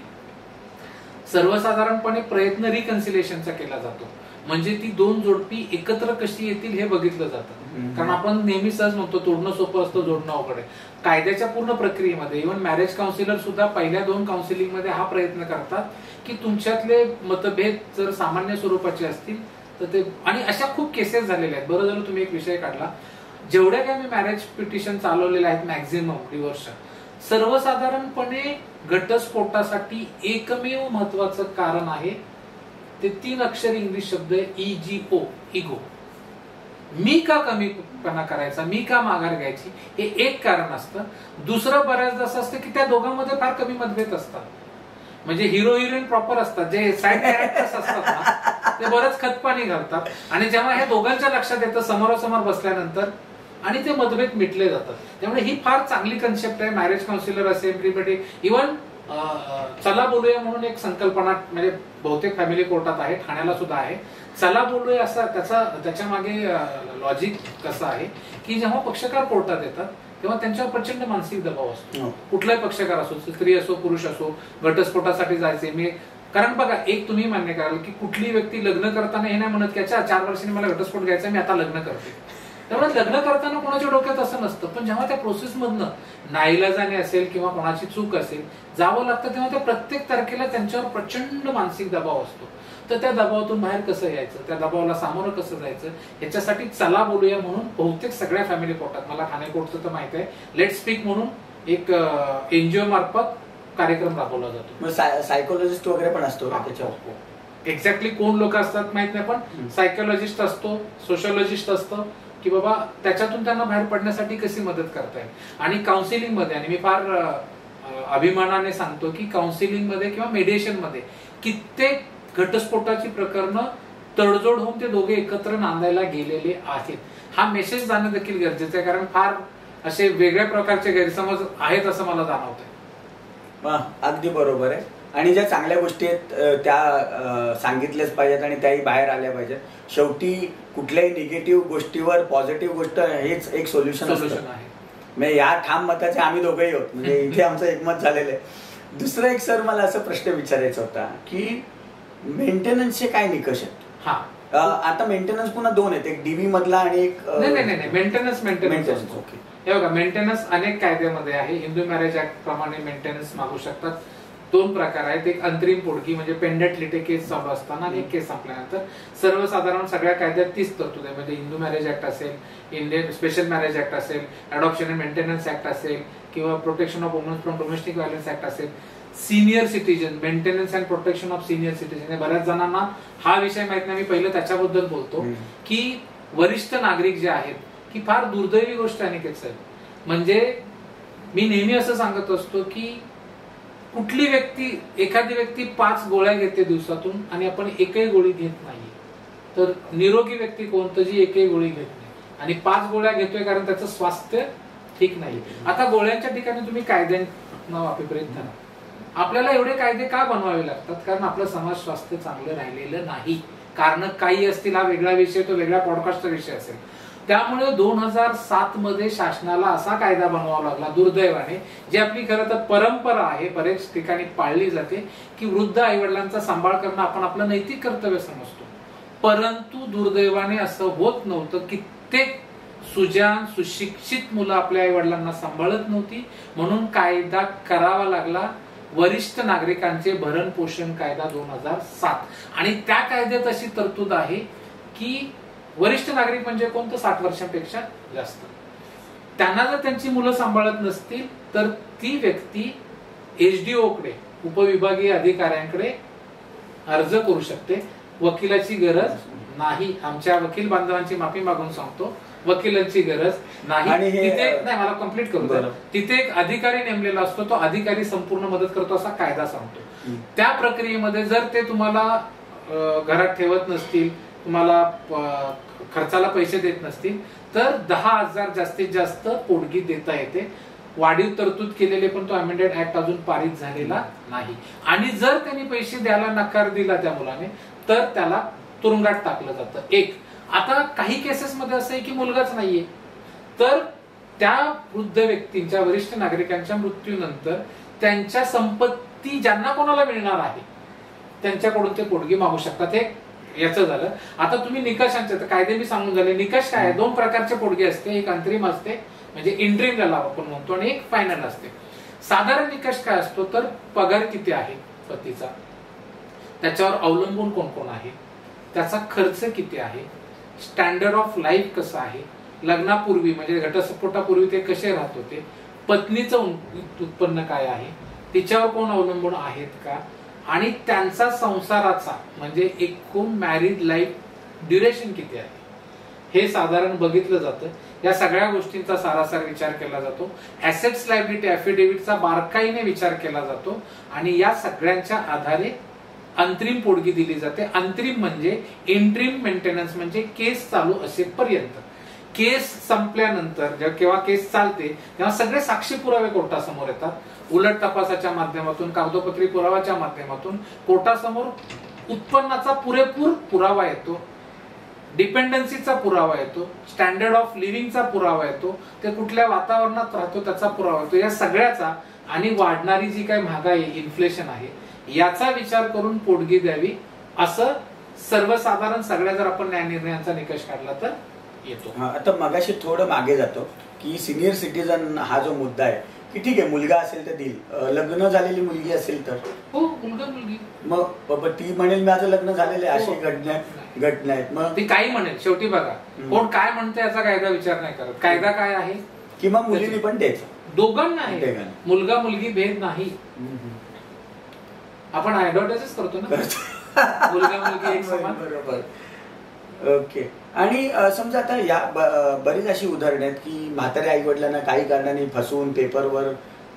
सर्वसाधारणपणे प्रयत्न रिकन्सिलेशनचा केला जातो. म्हणजे ती 2 जोडपी एकत्र कशी येतील हे बघितलं जातं. कारण आपण नेहमी सहज म्हणतो तोडणं सोपं असतं जोडणं अवघड आहे. कायद्याच्या पूर्ण प्रक्रियेमध्ये इव्हन मॅरेज काउन्सिलर सुद्धा पहिल्या 2 काउन्सिलिंग मध्ये हा प्रयत्न करतात की तुमच्यातले मतभेद जर सामान्य स्वरूपाचे असतील तर ते. आणि अशा खूप केसेस झालेल्या आहेत. बरं झालं तुम्ही एक विषय काढला. जेवढ्या काही मी मॅरेज पिटिशन चालवलेले आहेत मॅक्झिमम डिव्होर्सच्या सर्वसाधारणपणे घटस्फोटासाठी एकमेव महत्वाचं कारण आहे ते 3 अक्षरी इंग्लिश शब्द EGO इगो. मी का कमीपणा करायचा, मी का माघार घ्यायची हे एक कारण असतं. दुसरं बऱ्याचदा असं असतं की त्या दोघांमध्ये फार कमी मतभेद असतात. म्हणजे हिरो हिरोईन प्रॉपर असतात, जे साईड कॅरेक्टर्स असतात ना ते बरंच खतपाणी घालतात. आणि जेव्हा ह्या दोघांच्या लक्षात येतं समोरासमोर बसल्यानंतर आणि ते मतभेद मिटले जातात. त्यामुळे ही फार चांगली कन्सेप्ट आहे. मॅरेज काउन्सिलर असेल, प्री इव्हन चला बोलूया म्हणून एक संकल्पना म्हणजे बहुतेक फॅमिली कोर्टात आहे, ठाण्याला सुद्धा आहे. चला बोलूया असा त्याच्या मागे लॉजिक कसं आहे की जेव्हा पक्षकार कोर्टात येतात तेव्हा त्यांच्यावर प्रचंड मानसिक दबाव असतो. कुठलाही पक्षकार असो, स्त्री असो पुरुष असो, घटस्फोटासाठी जायचे मी. कारण बघा, एक तुम्ही मान्य कराल की कुठली व्यक्ती लग्न करताना हे नाही म्हणत की अच्छा 4 वर्षांनी मला घटस्फोट घ्यायचा, मी आता लग्न करते. त्यामुळे लग्न करताना कोणाच्या डोक्यात असं नसतं. पण जेव्हा त्या प्रोसेसमधनं नाईलाजाने असेल किंवा कोणाची चूक असेल जावं लागतं तेव्हा त्या प्रत्येक तारखेला त्यांच्यावर प्रचंड मानसिक दबाव असतो. तर त्या दबावातून बाहेर कसं यायचं, त्या दबावाला सामोरं कसं जायचं, याच्यासाठी चला बोलूया म्हणून बहुतेक सगळ्या फॅमिली कोर्टात, मला ठाणे कोर्टचं तर माहिती आहे, लेट स्पीक म्हणून एक एनजीओ मार्फत कार्यक्रम राबवला जातो. सायकोलॉजिस्ट वगैरे पण असतो एक्झॅक्टली कोण लोक असतात माहित नाही, पण सायकोलॉजिस्ट असतो, सोशोलॉजिस्ट असतो की बाबा त्याच्यातून त्यांना बाहेर पडण्यासाठी कशी मदत करता येईल. आणि काउन्सिलिंग मध्ये, आणि मी फार अभिमानाने सांगतो की काउन्सिलिंग मध्ये किंवा मेडिएशन मध्ये कित्येक घटस्फोटाची प्रकरणं तडजोड होऊन ते दोघे एकत्र नांदायला गेलेले आहेत. हा मेसेज जाणं देखील गरजेचं आहे, कारण फार असे वेगळ्या प्रकारचे गैरसमज आहेत असं मला जाणवतंय. अगदी बरोबर आहे. आणि ज्या चांगल्या गोष्टी आहेत त्या सांगितल्याच पाहिजेत आणि त्याही बाहेर आल्या पाहिजेत. शेवटी कुठल्याही निगेटिव्ह गोष्टीवर पॉझिटिव्ह गोष्ट हेच एक सोल्युशन आहे. म्हणजे या ठाम मताचे आम्ही दोघेही होत, म्हणजे इथे आमचं एकमत झालेलं आहे. दुसरं एक सर मला असा प्रश्न विचारायचा होता की मेंटेनन्सचे काय निकष आहेत? आता मेंटेनन्स पुन्हा 2 आहेत, एक डीबी मधला आणि एक नाही मेंटेनन्स. ओके, हे बघा, मेंटेनन्स अनेक कायद्यामध्ये आहे. हिंदू मॅरेज ऍक्ट प्रमाणे मेंटेनन्स मागू शकतात. 2 प्रकार आहेत, एक अंतरिम पोडगी म्हणजे पेंडेंट लिटे केस चालू असताना आणि एक केस संपल्यानंतर. सर्वसाधारण सगळ्या कायद्यात 30 तरतूद आहे, म्हणजे हिंदू मॅरेज ऍक्ट असेल, इंडियन स्पेशल मॅरेज ऍक्ट असेल, अडॉप्शन अँड मेंटेनन्स ऍक्ट असेल किंवा protection of womens from domestic violence act असेल. Senior citizen, maintenance and protection of senior citizen, बऱ्याच जणांना हा विषय माहित नाही, मी पहिलं त्याच्याबद्दल बोलतो की वरिष्ठ नागरिक जे आहेत की फार दुर्दैवी गोष्ट आहे साहेब. म्हणजे मी नेहमी असं सांगत असतो की एखादी व्यक्ती 5 गोळ्या घेते दिवसातून आणि आपण एकही गोळी घेत नाही, तर निरोगी व्यक्ती कोणतं जी एकही गोळी घेत नाही आणि 5 गोळ्या घेतोय कारण त्याचं स्वास्थ्य ठीक नाही. आता गोळ्यांच्या ठिकाणी तुम्ही कायद्यांना वापरत करा. आपल्याला एवढे कायदे का बनवावे लागतात? कारण आपलं समाज स्वास्थ्य चांगलं राहिलेलं नाही. कारण काही असतील, हा वेगळा विषय, तो वेगळ्या पॉडकास्टचा विषय असेल. त्यामुळे 2007 मध्ये शासनाला असा कायदा बनवावा लागला दुर्दैवाने, जी आपली खरं तर परंपरा आहे, बरेच ठिकाणी पाळली जाते, की वृद्ध आईवडिलांचा सांभाळ करणं आपण आपलं नैतिक कर्तव्य समजतो. परंतु दुर्दैवाने असं होत नव्हतं. कित्येक सुजान सुशिक्षित मुलं आपल्या आईवडिलांना सांभाळत नव्हती, म्हणून कायदा करावा लागला, वरिष्ठ नागरिकांचे भरण पोषण कायदा 2007. आणि त्या कायद्यात अशी तरतूद आहे की वरिष्ठ नागरिक म्हणजे कोण, तर 60 वर्षांपेक्षा जास्त. त्यांना जर त्यांची मुलं सांभाळत नसतील तर ती व्यक्ती एचडीओ कडे, उपविभागीय अधिकाऱ्यांकडे अर्ज करू शकते. वकिलाची गरज नाही. आमच्या वकील बांधवांची माफी मागून सांगतो, वकिलांची गरज नाही. तिथे नाही, मला कंप्लीट करू द्या. तिथे एक अधिकारी नेमलेला असतो, तो अधिकारी संपूर्ण मदत करतो असा कायदा सांगतो. त्या प्रक्रियेमध्ये जर ते तुम्हाला घरात ठेवत नसतील, तुम्हाला खर्चाला पैसे देत नसतील, तर 10,000 जास्तीत जास्त पोटगी देता येते. वाढीव तरतूद केलेले, पण तो अमेंडेड ऍक्ट अजून पारित झालेला नाही. आणि जर त्यांनी पैसे द्यायला नकार दिला त्या मुलाने, तर त्याला तुरुंगात टाकलं जातं. एक आता काही केसेसमध्ये असं आहे की मुलगाच नाहीये, तर त्या वृद्ध व्यक्तींच्या, वरिष्ठ नागरिकांच्या मृत्यूनंतर त्यांच्या संपत्ती ज्यांना कोणाला मिळणार आहे त्यांच्याकडून ते पोटगी मागू शकतात. हे याचं झालं. आता तुम्ही निकषांचे, कायदे मी सांगून झाले. निकष काय आहे? 2 प्रकारचे पोटगी असते, एक अंतरिम असते म्हणजे इंटरिम ज्याला आपण म्हणतो, आणि एक फायनल असते. साधारण निकष काय असतो, तर पगार किती आहे पतीचा, त्याच्यावर अवलंबून कोण कोण आहे, त्याचा खर्च किती आहे, स्टँडर्ड ऑफ लाईफ कसं आहे, लग्नापूर्वी म्हणजे घटस्फोटापूर्वी ते कसे राहत होते, पत्नीचं उत्पन्न काय आहे, तिच्यावर कोण अवलंबून आहेत का, आणि त्यांचा संसाराचा म्हणजे एकूण मॅरिड लाईफ ड्युरेशन किती आहे, हे साधारण बघितलं जातं. या सगळ्या गोष्टींचा सारासार विचार केला जातो. ऍसेट्स लायबिलिटी ऍफिडेव्हिटचा बारकाईने विचार केला जातो आणि या सगळ्यांच्या आधारे अंतरिम पोटगी दिली जाते. अंतरिम म्हणजे इंटरिम मेंटेनन्स, म्हणजे केस चालू असेपर्यंत. केस संपल्यानंतर जेव्हा केस चालते तेव्हा सगळे साक्षी पुरावे कोर्टासमोर येतात. उलट तपासाच्या माध्यमातून, कागदोपत्री पुराव्याच्या माध्यमातूून कोर्टासमोर उत्पन्नाचा पुरेपूर पुरावा येतो, डिपेंडन्सीचा पुरावा येतो, स्टँडर्ड ऑफ लिव्हिंगचा पुरावा येतो, ते कुठल्या वातावरणात राहतो त्याचा पुरावा येतो. या सगळ्याचा आणि वाढणारी जी काही महागाई, इन्फ्लेशन आहे, याचा विचार करून पोटगी द्यावी असं सर्वसाधारण सगळ्या जर आपण न्याय निर्णयांचा निकष काढला तर येतो. आता मगाशी थोडं मागे जातो की सिनियर सिटीजन हा जो मुद्दा आहे की ठीक आहे, मुलगा असेल तर देईल, लग्न झालेली मुलगी असेल तर हो, मुलगा मुलगी मग ती म्हणेल माझं लग्न झालेलं आहे, अशी घटना आहेत. मग ती काही म्हणेल, शेवटी बघा कोण काय म्हणते याचा कायदा विचार नाही करत. कायदा काय आहे की मग मुलींनी पण द्यायचं, दोघांना आहे, मुलगा मुलगी भेद नाही. आपण ऍडव्हर्टाइज करतो ना, मुलगा मुलगी एक समान. बरोबर. ओके. आणि समजा आता या बरीच अशी उदाहरणं आहेत की म्हाताऱ्या आई वडिलांना काही कारणाने फसवून पेपरवर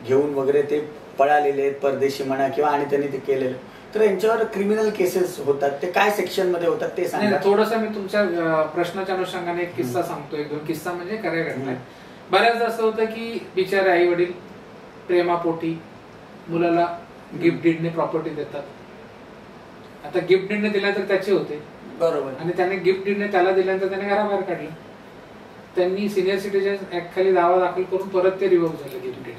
घेऊन वगैरे ते पळालेले आहेत, परदेशी म्हणा किंवा आणि त्यांनी ते केलेलं, तर यांच्यावर क्रिमिनल केसेस होतात. ते काय सेक्शन मध्ये होतात ते सांगा. थोडंसं मी तुमच्या प्रश्नाच्या अनुषंगाने एक किस्सा सांगतो, एक दोन किस्सा म्हणजे खऱ्या घटना. बऱ्याचदा असं होतं की बिचारे आई वडील प्रेमापोटी मुलाला गिफ्ट डीडने प्रॉपर्टी देतात. आता गिफ्ट डीडने दिला तर त्याचे होते, बरोबर, आणि त्याने गिफ्ट डीडने त्याला दिल्यानंतर त्याने घराबाहेर काढलं. त्यांनी सिनियर सिटीजन ऍक्ट खाली दावा दाखल करून परत ते रिव्होक झाले गिफ्ट डीड.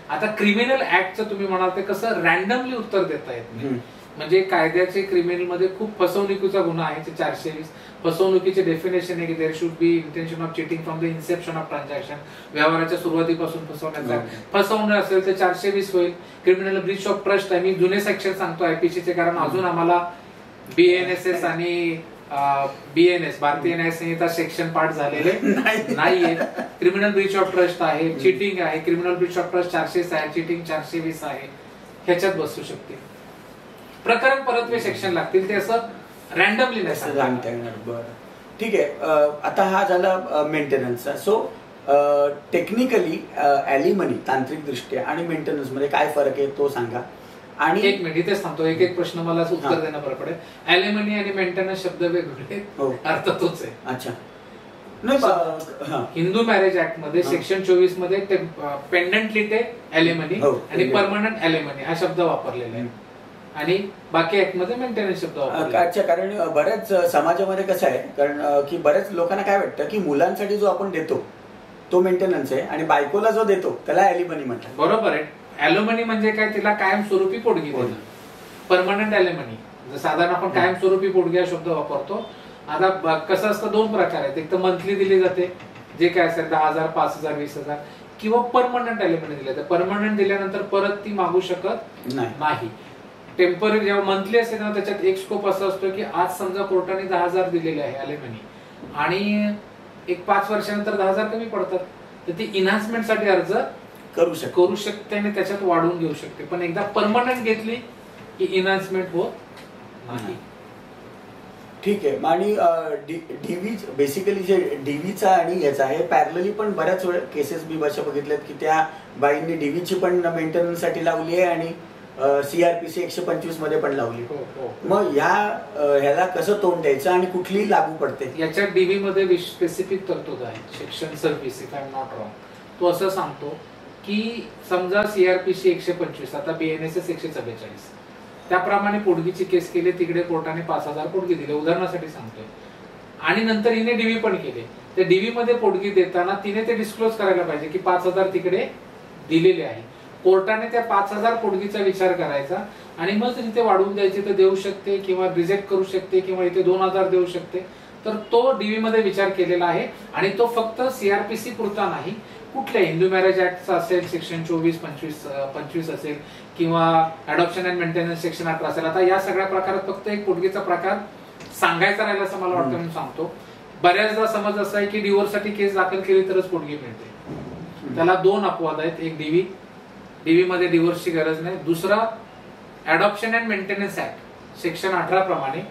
आता क्रिमिनल ऍक्टचं तुम्ही म्हणाल ते कसं रॅन्डमली उत्तर देता येत नाही. म्हणजे कायद्याचे क्रिमिनल मध्ये खूप फसवणुकीचा गुन्हा आहे, ते 420. फसवणुकीचे डेफिनेशन आहे की there should be intention of cheating from the inception of transaction, व्यवहाराच्या सुरुवातीपासून फसवण्याचा. फसवणं असेल तर 420 होईल. क्रिमिनल ब्रीच ऑफ ट्रस्ट आहे, मी जुने सेक्शन सांगतो आयपीसीचे, कारण अजून आम्हाला बीएनएसएस आणि बीएनएस भारतीय न्याय संहिता सेक्शन पाठ झालेले नाहीये. क्रिमिनल ब्रीच ऑफ ट्रस्ट आहे, चिटिंग आहे, क्रिमिनल ब्रीच ऑफ ट्रस्ट 400 आहे, चिटिंग 420 आहे, ह्याच्यात बसू शकते. प्रकरण परत्वे सेक्शन लागतील, ते असं रॅन्डमली नाही सांगता येणार. बरं, ठीक आहे. आता हा झाला मेंटेनन्सचा. सो टेक्निकली ॲलिमनी तांत्रिक दृष्ट्या आणि मेंटेनन्स मध्ये काय फरक आहे तो सांगा. आणि एक मिनिट इथेच थांबतो, एक एक प्रश्न मला उत्तर देणं बरं पडेल. ॲलिमनी आणि मेंटेनन्स शब्द वेगवेगळे, अर्थ तोच आहे. अच्छा. हिंदू मॅरेज ऍक्ट मध्ये सेक्शन 24 मध्ये पेंडंटली ते ॲलिमनी आणि परमनंट ॲलिमनी हा शब्द वापरलेला आहे, आणि बाकी ऍक्ट मध्ये मेंटेनन्स शब्द वापरलेला आहे. अच्छा, कारण बऱ्याच समाजामध्ये कसं आहे, कारण की बऱ्याच लोकांना काय वाटतं की मुलांसाठी जो आपण देतो तो मेंटेनन्स आहे आणि बायकोला जो देतो त्याला ॲलिमनी म्हणतात. बरोबर आहे. ॲलिमनी म्हणजे काय, तिला कायमस्वरूपी पोटगी देणं. परमनंट ॲलिमनी साधारण आपण कायमस्वरूपी पोटगी हा शब्द वापरतो. आता कसं असतं, दोन प्रकार आहेत. एक तर मंथली दिली जाते, जे काय असेल 10,000, 5,000, 20,000, किंवा परमनंट ॲलिमनी दिली जाते. परमनंट दिल्यानंतर परत ती मागू शकत नाही. टेम्पररी जेव्हा मंथली असते तेव्हा त्याच्यात एक स्कोप असा असतो की आज समजा कोर्टाने 10,000 दिलेले आहे ॲलिमनी, आणि एक 5 वर्षानंतर 10,000 कमी पडतात, तर ती इन्हान्समेंट साठी अर्ज करू शकते आणि त्याच्यात वाढवून घेऊ शकते. पण एकदा परमनंट घेतली की इन्हान्समेंट होत नाही. ठीक आहे. आणि डीव्ही बेसिकली जे डीव्हीचा आणि याचा आहे पॅरलली पण बऱ्याच वेळ केसेस मी अशा बघितल्यात की त्या बाईंनी डीव्हीची पण मेंटेनन्स साठी लावली आहे आणि CRPC 125 मध्ये पण लावली. मग ह्याला कसं तोंड द्यायचं आणि कुठली लागू पडते? याच्यात डीव्ही मध्ये स्पेसिफिक तरतूद आहे, section 26 if I am not wrong. तो असं सांगतो की समजा CRPC 125, आता BNSS 144, त्याप्रमाणे पोटगीची केस केली, तिकडे कोर्टाने 5,000 पोटगी दिले, उदाहरणासाठी सांगतोय, आणि नंतर हिने डीव्ही पण केले. त्या डीव्ही मध्ये पोटगी देताना तिने ते डिस्क्लोज करायला पाहिजे की 5,000 तिकडे दिलेले आहे. कोर्टाने त्या 5,000 पोटगीचा विचार करायचा आणि मग तिथे वाढवून द्यायचे तर देऊ शकते, किंवा रिजेक्ट करू शकते, किंवा इथे 2,000 देऊ शकते. तर तो डीव्ही मध्ये विचार केलेला आहे, आणि तो फक्त CRPC पुरता नाही, कुठल्या हिंदू मॅरेज ऍक्टचा असेल सेक्शन 24, 25 असेल, किंवा अडॉप्शन अँड मेंटेनन्स सेक्शन 18 असेल. आता या सगळ्या प्रकारात फक्त एक पोटगीचा प्रकार सांगायचा राहिला असं मला वाटतं म्हणून सांगतो. बऱ्याचदा समज असा आहे की डिवोर्स साठी केस दाखल केली तरच पोटगी मिळते. त्याला 2 अपवाद आहेत. एक डीव्ही मध्ये डिवोर्सची गरज नाही. दुसरा, adoption and maintenance act section 18 प्रमाणे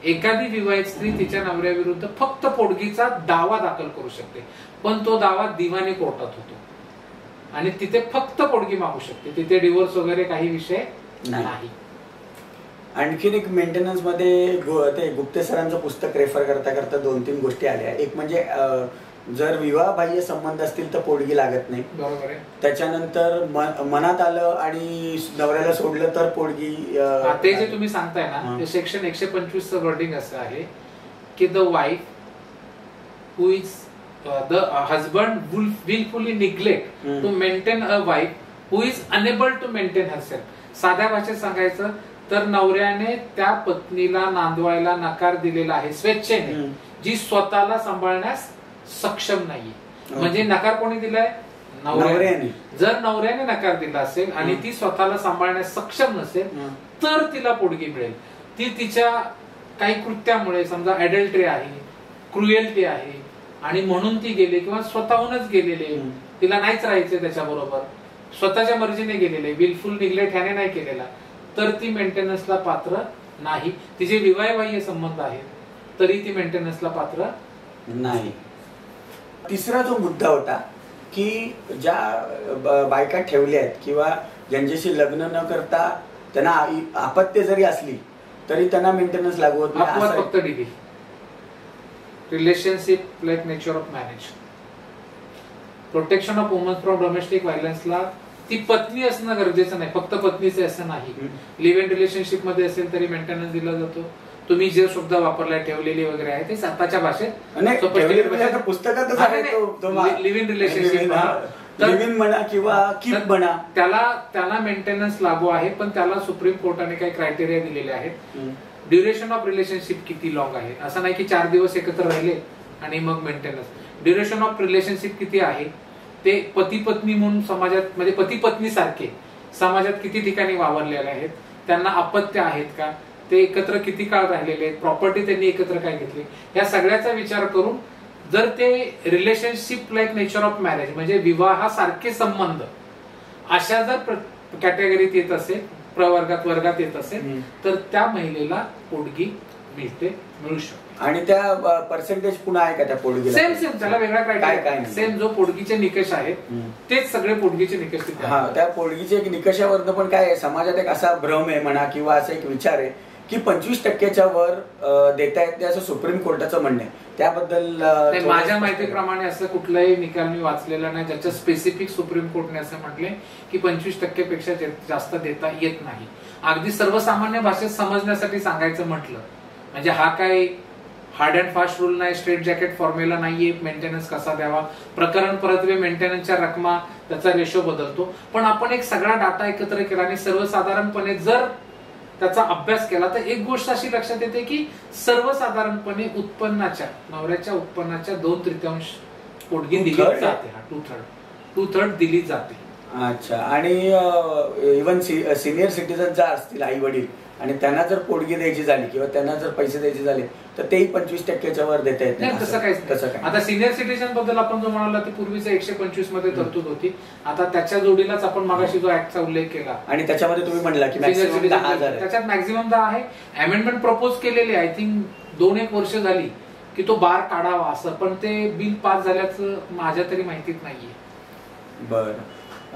एखादी विवाहित स्त्री तिच्या नवऱ्याविरुद्ध फक्त पोटगीचा दावा दाखल करू शकते, पण तो दावा दिवाणी कोर्टात होतो आणि तिथे फक्त पोटगी मागू शकते, तिथे डिवोर्स वगैरे काही विषय नाही. आणखीन एक मेंटेनन्स मध्ये ते गुप्ते सरांचं पुस्तक रेफर करता करता 2-3 गोष्टी आल्या. एक म्हणजे जर विवाहबाह्य संबंध असतील तर पोटगी लागत नाही. बरोबर आहे. त्याच्यानंतर मनात आलं आणि नवऱ्याला सोडलं तर पोटगी. ते जे तुम्ही सांगताय ना ते सेक्शन 125 चं वर्डिंग असं आहे की the wife who is the husband wilfully neglect to maintain a wife who is unable to maintain herself. साध्या भाषेत सांगायचं तर नवऱ्याने त्या पत्नीला नांदवायला नकार दिलेला आहे स्वेच्छेने, जी स्वतःला सांभाळण्यास सक्षम नाहीये. म्हणजे नकार कोणी दिलाय? नवऱ्याने. जर नवऱ्याने नकार दिला असेल आणि ती स्वतःला सांभाळण्यास सक्षम नसेल तर तिला पोटगी मिळेल. ती तिच्या काही कृत्यामुळे, समजा ऍडल्टरी आहे, क्रुएल्टी आहे आणि म्हणून ती गेली किंवा स्वतःहूनच गेलेले, तिला नाहीच राहायचे त्याच्याबरोबर, स्वतःच्या मर्जीने गेलेले, विलफुल निग्लेक्ट ह्याने नाही केलेला, तर ती मेंटेनन्सला पात्र नाही. तिचे विवाहबाह्य संबंध आहेत तरी ती मेंटेनन्सला पात्र नाही. तिसरा जो मुद्दा होता की ज्या बायका ठेवल्या आहेत किंवा ज्यांच्याशी लग्न न करता त्यांना अपत्य जरी असली तरी त्यांना मेंटेनन्स लागू होत नाही. फक्त degree relationship like nature of marriage, protection of woman from domestic व्हायलन्सला ती पत्नी असणं गरजेचं नाही, फक्त पत्नीचे असं नाही. लिव्ह इन रिलेशनशिप मध्ये असेल तरी मेंटेनन्स दिला जातो. तुम्ही जे शब्द वापरलाय ठेवलेली वगैरे आहे ते स्वतःच्या भाषेत पुस्तकातच लिव्ह इन रिलेशनशिप म्हणा किंवा कीप म्हणा, त्याला मेंटेनन्स लागू आहे. पण त्याला सुप्रीम कोर्टाने काही क्रायटेरिया दिलेले आहेत. ड्युरेशन ऑफ रिलेशनशिप किती लॉंग आहे, असं नाही की 4 दिवस एकत्र राहिले आणि मग मेंटेनन्स. ड्युरेशन ऑफ रिलेशनशिप किती आहे ते पती पत्नी म्हणून समाजात, म्हणजे पती पत्नी सारखे समाजात किती ठिकाणी वावरलेले आहेत, त्यांना अपत्य आहेत का, ते एकत्र किती काळ राहिलेले आहेत, प्रॉपर्टी त्यांनी एकत्र काय घेतली, या सगळ्याचा विचार करून जर ते relationship like nature of marriage म्हणजे विवाहासारखे संबंध अशा जर कॅटेगरीत येत असेल, वर्गात येत असेल तर त्या महिलेला पोटगी मिळू शकते. आणि त्या पर्सेंटेज पुन्हा आहे का त्या पोटगीला? सेम त्याला वेगळा काय सेम जो पोटगीचे निकष आहेत तेच सगळे पोटगीचे निकष. त्या पोटगीचे निकषावरनं पण काय आहे, समाजात एक असा भ्रम आहे म्हणा किंवा असा एक विचार आहे की 25% वर देता येते असं सुप्रीम कोर्टाचं म्हणणं आहे. त्याबद्दल माझ्या माहितीप्रमाणे असं कुठलाही निकाल मी वाचलेला नाही ज्याच्या स्पेसिफिक सुप्रीम कोर्टने असं म्हटले की 25% पेक्षा जास्त देता येत नाही. अगदी सर्वसामान्य भाषेत समजण्यासाठी सांगायचं म्हटलं म्हणजे हा काय हार्ड अँड फास्ट रूल नाही, स्ट्रेट जॅकेट फॉर्म्युला नाहीये मेंटेनन्स कसा द्यावा. प्रकरण परतवे, मेंटेनन्सच्या रकमा, त्याचा रेशो बदलतो. पण आपण एक सगळा डाटा एकत्र केला आणि सर्वसाधारणपणे जर त्याचा अभ्यास केला तर एक गोष्ट अशी लक्षात येते की सर्वसाधारणपणे उत्पन्नाच्या, नवऱ्याच्या उत्पन्नाच्या 2/3 पोटगी दिली जाते. 2/3 दिली जाते. अच्छा. आणि इव्हन सिनियर सिटीजन जर असतील आई वडील आणि त्यांना जर पोटगी द्यायची झाली किंवा त्यांना जर पैसे द्यायचे झाले तर तेही 25% वर देता येत नाही. तसं काही. आता सिनियर सिटीजन बद्दल आपण जो म्हणाला ते पूर्वीचं 125 मध्ये तरतूद होती. आता त्याच्या जोडीलाच आपण मागाशी जो ऍक्टचा उल्लेख केला आणि त्याच्यामध्ये तुम्ही म्हणला की त्याच्यात मॅक्झिमम 10 आहे. अमेंडमेंट प्रपोज केलेली आय थिंक 2-1 वर्ष झाली की तो बार काढावा असं, पण ते बिल पास झाल्याचं माझ्या तरी माहितीत नाहीये. बरं.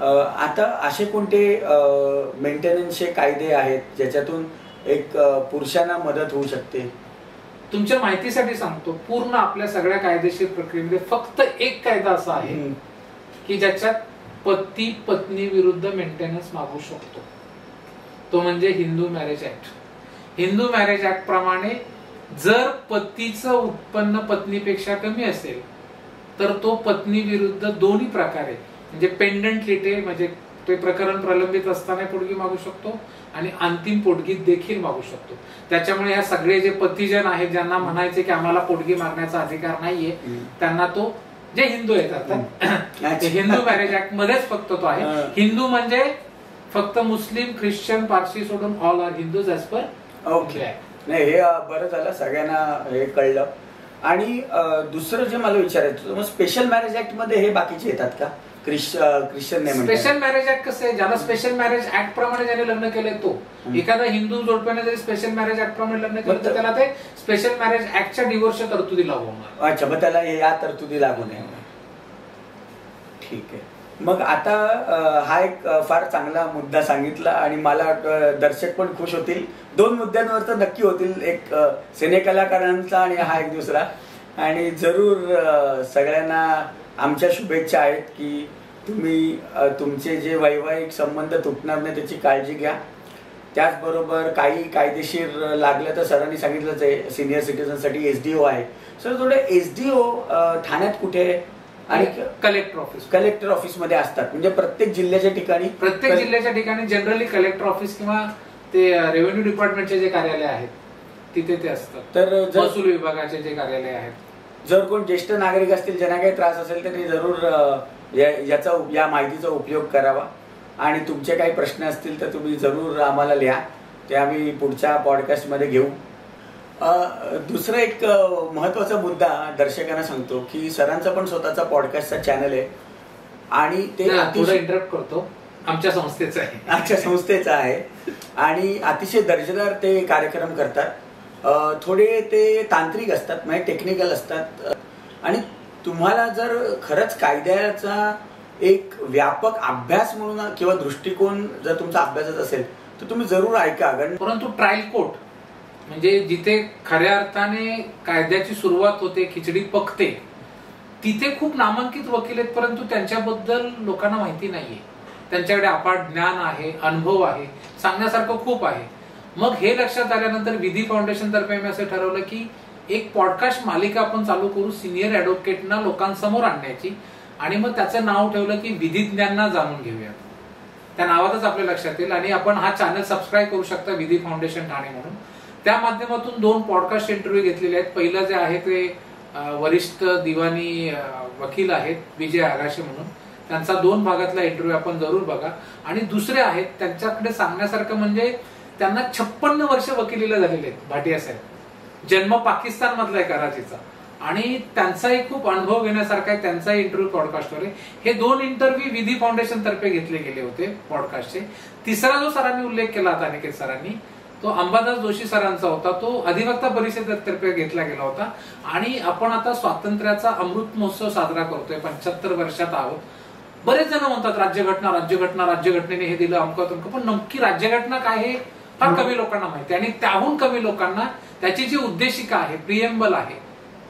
आता असे कोणते मेंटेनन्सचे कायदे आहेत ज्याच्यातून एक पुरुषांना मदत होऊ शकते? तुमच्या माहितीसाठी सांगतो, पूर्ण आपल्या सगळ्या कायदेशीर प्रक्रियेमध्ये फक्त एक कायदा असा आहे की ज्याच्यात पती पत्नी विरुद्ध मेंटेनन्स मागू शकतो. तो म्हणजे Hindu marriage act. Hindu marriage act प्रमाणे जर पतीचं उत्पन्न पत्नीपेक्षा कमी असेल तर तो पत्नी विरुद्ध दोन्ही प्रकारे म्हणजे पेंडंट लिटे म्हणजे ते प्रकरण प्रलंबित असताना पोटगी मागू शकतो आणि अंतिम पोटगी देखील मागू शकतो. त्याच्यामुळे या सगळे जे पतिजन आहेत ज्यांना म्हणायचे की आम्हाला पोटगी मागण्याचा अधिकार नाहीये त्यांना तो, जे हिंदू आहेत आता हिंदू मॅरेज ऍक्ट मध्येच फक्त तो आहे. हिंदू म्हणजे फक्त मुस्लिम, ख्रिश्चन, पारसी सोडून all are Hindus as per. Okay. नाही, हे बरं झालं, सगळ्यांना हे कळलं. आणि दुसरं जे मला विचारायचं, स्पेशल मॅरेज ऍक्ट मध्ये हे बाकीचे येतात का? ख्रिश्चन नाही. स्पेशल मॅरेज ऍक्ट कसं आहे, ज्याला स्पेशल मॅरेज ऍक्ट प्रमाणे ज्याने लग्न केलंय तो, एखादा हिंदू जोडप्याने जरी स्पेशल मॅरेज ऍक्ट प्रमाणे लग्न केलं तर त्याला ते स्पेशल मॅरेज ऍक्टच्या डिवोर्सच्या तरतुदी लागू होणार. अच्छा, मग त्याला या तरतुदी लागू नये. ठीक आहे. मग आता हा एक फार चांगला मुद्दा सांगितला आणि मला दर्शक पण खुश होतील. 2 मुद्द्यांवर तर नक्की होतील, एक सिने कलाकारांचा आणि हा एक दुसरा. आणि जरूर सगळ्यांना आमच्या शुभेच्छा आहेत की तुम्ही तुमचे जे वैवाहिक संबंध तुटणार नाही त्याची काळजी घ्या. त्याचबरोबर काही कायदेशीर लागलं तर सरांनी सांगितलंच आहे, सिनियर सिटीजनसाठी SDO आहे. सर थोडे SDO ठाण्यात कुठे आणि कलेक्टर ऑफिसमध्ये असतात, म्हणजे प्रत्येक जिल्ह्याच्या ठिकाणी जनरली कलेक्टर ऑफिस किंवा ते रेव्हेन्यू डिपार्टमेंटचे जे कार्यालय आहेत तिथे ते असतात. तर महसूल विभागाचे जे कार्यालय आहेत. जर कोण ज्येष्ठ नागरिक असतील ज्यांना काही त्रास असेल तर जरूर या माहितीचा उपयोग करावा. आणि तुमचे काही प्रश्न असतील तर तुम्ही जरूर आम्हाला लिहा, ते आम्ही पुढच्या पॉडकास्टमध्ये घेऊ. दुसरा एक महत्वाचा मुद्दा दर्शकांना सांगतो की सरांचा पण स्वतःचा पॉडकास्टचा चॅनल आहे आणि ते इंटरप्ट करतो, आमच्या संस्थेचा आहे आणि अतिशय दर्जेदार ते कार्यक्रम करतात. थोडे ते तांत्रिक असतात, म्हणजे टेक्निकल असतात. आणि तुम्हाला जर खरंच कायद्याचा एक व्यापक अभ्यास म्हणून किंवा दृष्टिकोन जर तुमचा अभ्यासात असेल तर तुम्ही जरूर ऐका. परंतु ट्रायल कोर्ट म्हणजे जिथे खऱ्या अर्थाने कायद्याची सुरुवात होते, खिचडी पकते, तिथे खूप नामांकित वकील आहेत, परंतु त्यांच्याबद्दल लोकांना माहिती नाहीये. त्यांच्याकडे अपाट ज्ञान आहे, अनुभव आहे, सांगण्यासारखं खूप आहे. मग हे लक्षात आल्यानंतर विधी फाउंडेशन तर्फे मी असं ठरवलं की एक पॉडकास्ट मालिका आपण चालू करू सिनियर ऍडव्होकेटना लोकांसमोर आणण्याची. आणि मग त्याचं नाव ठेवलं की विधिज्ञांना जाणून घेऊया. त्या नावातच आपल्या लक्षात येईल. आणि आपण हा चॅनल सबस्क्राईब करू शकता, विधी फाउंडेशन ठाणे म्हणून. त्या माध्यमातून 2 पॉडकास्ट इंटरव्ह्यू घेतलेले आहेत. पहिलं जे आहे ते वरिष्ठ दिवाणी वकील आहेत विजय आगाशे म्हणून, त्यांचा 2 भागातला इंटरव्ह्यू आपण जरूर बघा. आणि दुसरे आहेत त्यांच्याकडे सांगण्यासारखं म्हणजे त्यांना 56 वर्ष वकिलीला झालेले आहेत. भाटिया साहेब, जन्म पाकिस्तान मधला आहे, कराचीचा, आणि त्यांचाही खूप अनुभव घेण्यासारखा आहे. त्यांचाही इंटरव्ह्यू पॉडकास्टवर आहे. हे 2 इंटरव्ह्यू विधी फाउंडेशन तर्फे घेतले गेले होते पॉडकास्टचे. तिसरा जो सरांनी उल्लेख केला होता अनिकेत सरांनी, तो अंबादास जोशी सरांचा होता. तो अधिवक्ता परिषदेतर्फे घेतला गेला होता. आणि आपण आता स्वातंत्र्याचा अमृत महोत्सव साजरा करतोय, 75 वर्षात आहोत. बरेच जण म्हणतात राज्यघटनेने हे दिलं, अमकं तमकं, पण नक्की राज्यघटना काय हे फार कमी लोकांना माहिती. आणि त्याहून कमी लोकांना त्याची जी उद्देशिका आहे, प्रिएम्बल आहे,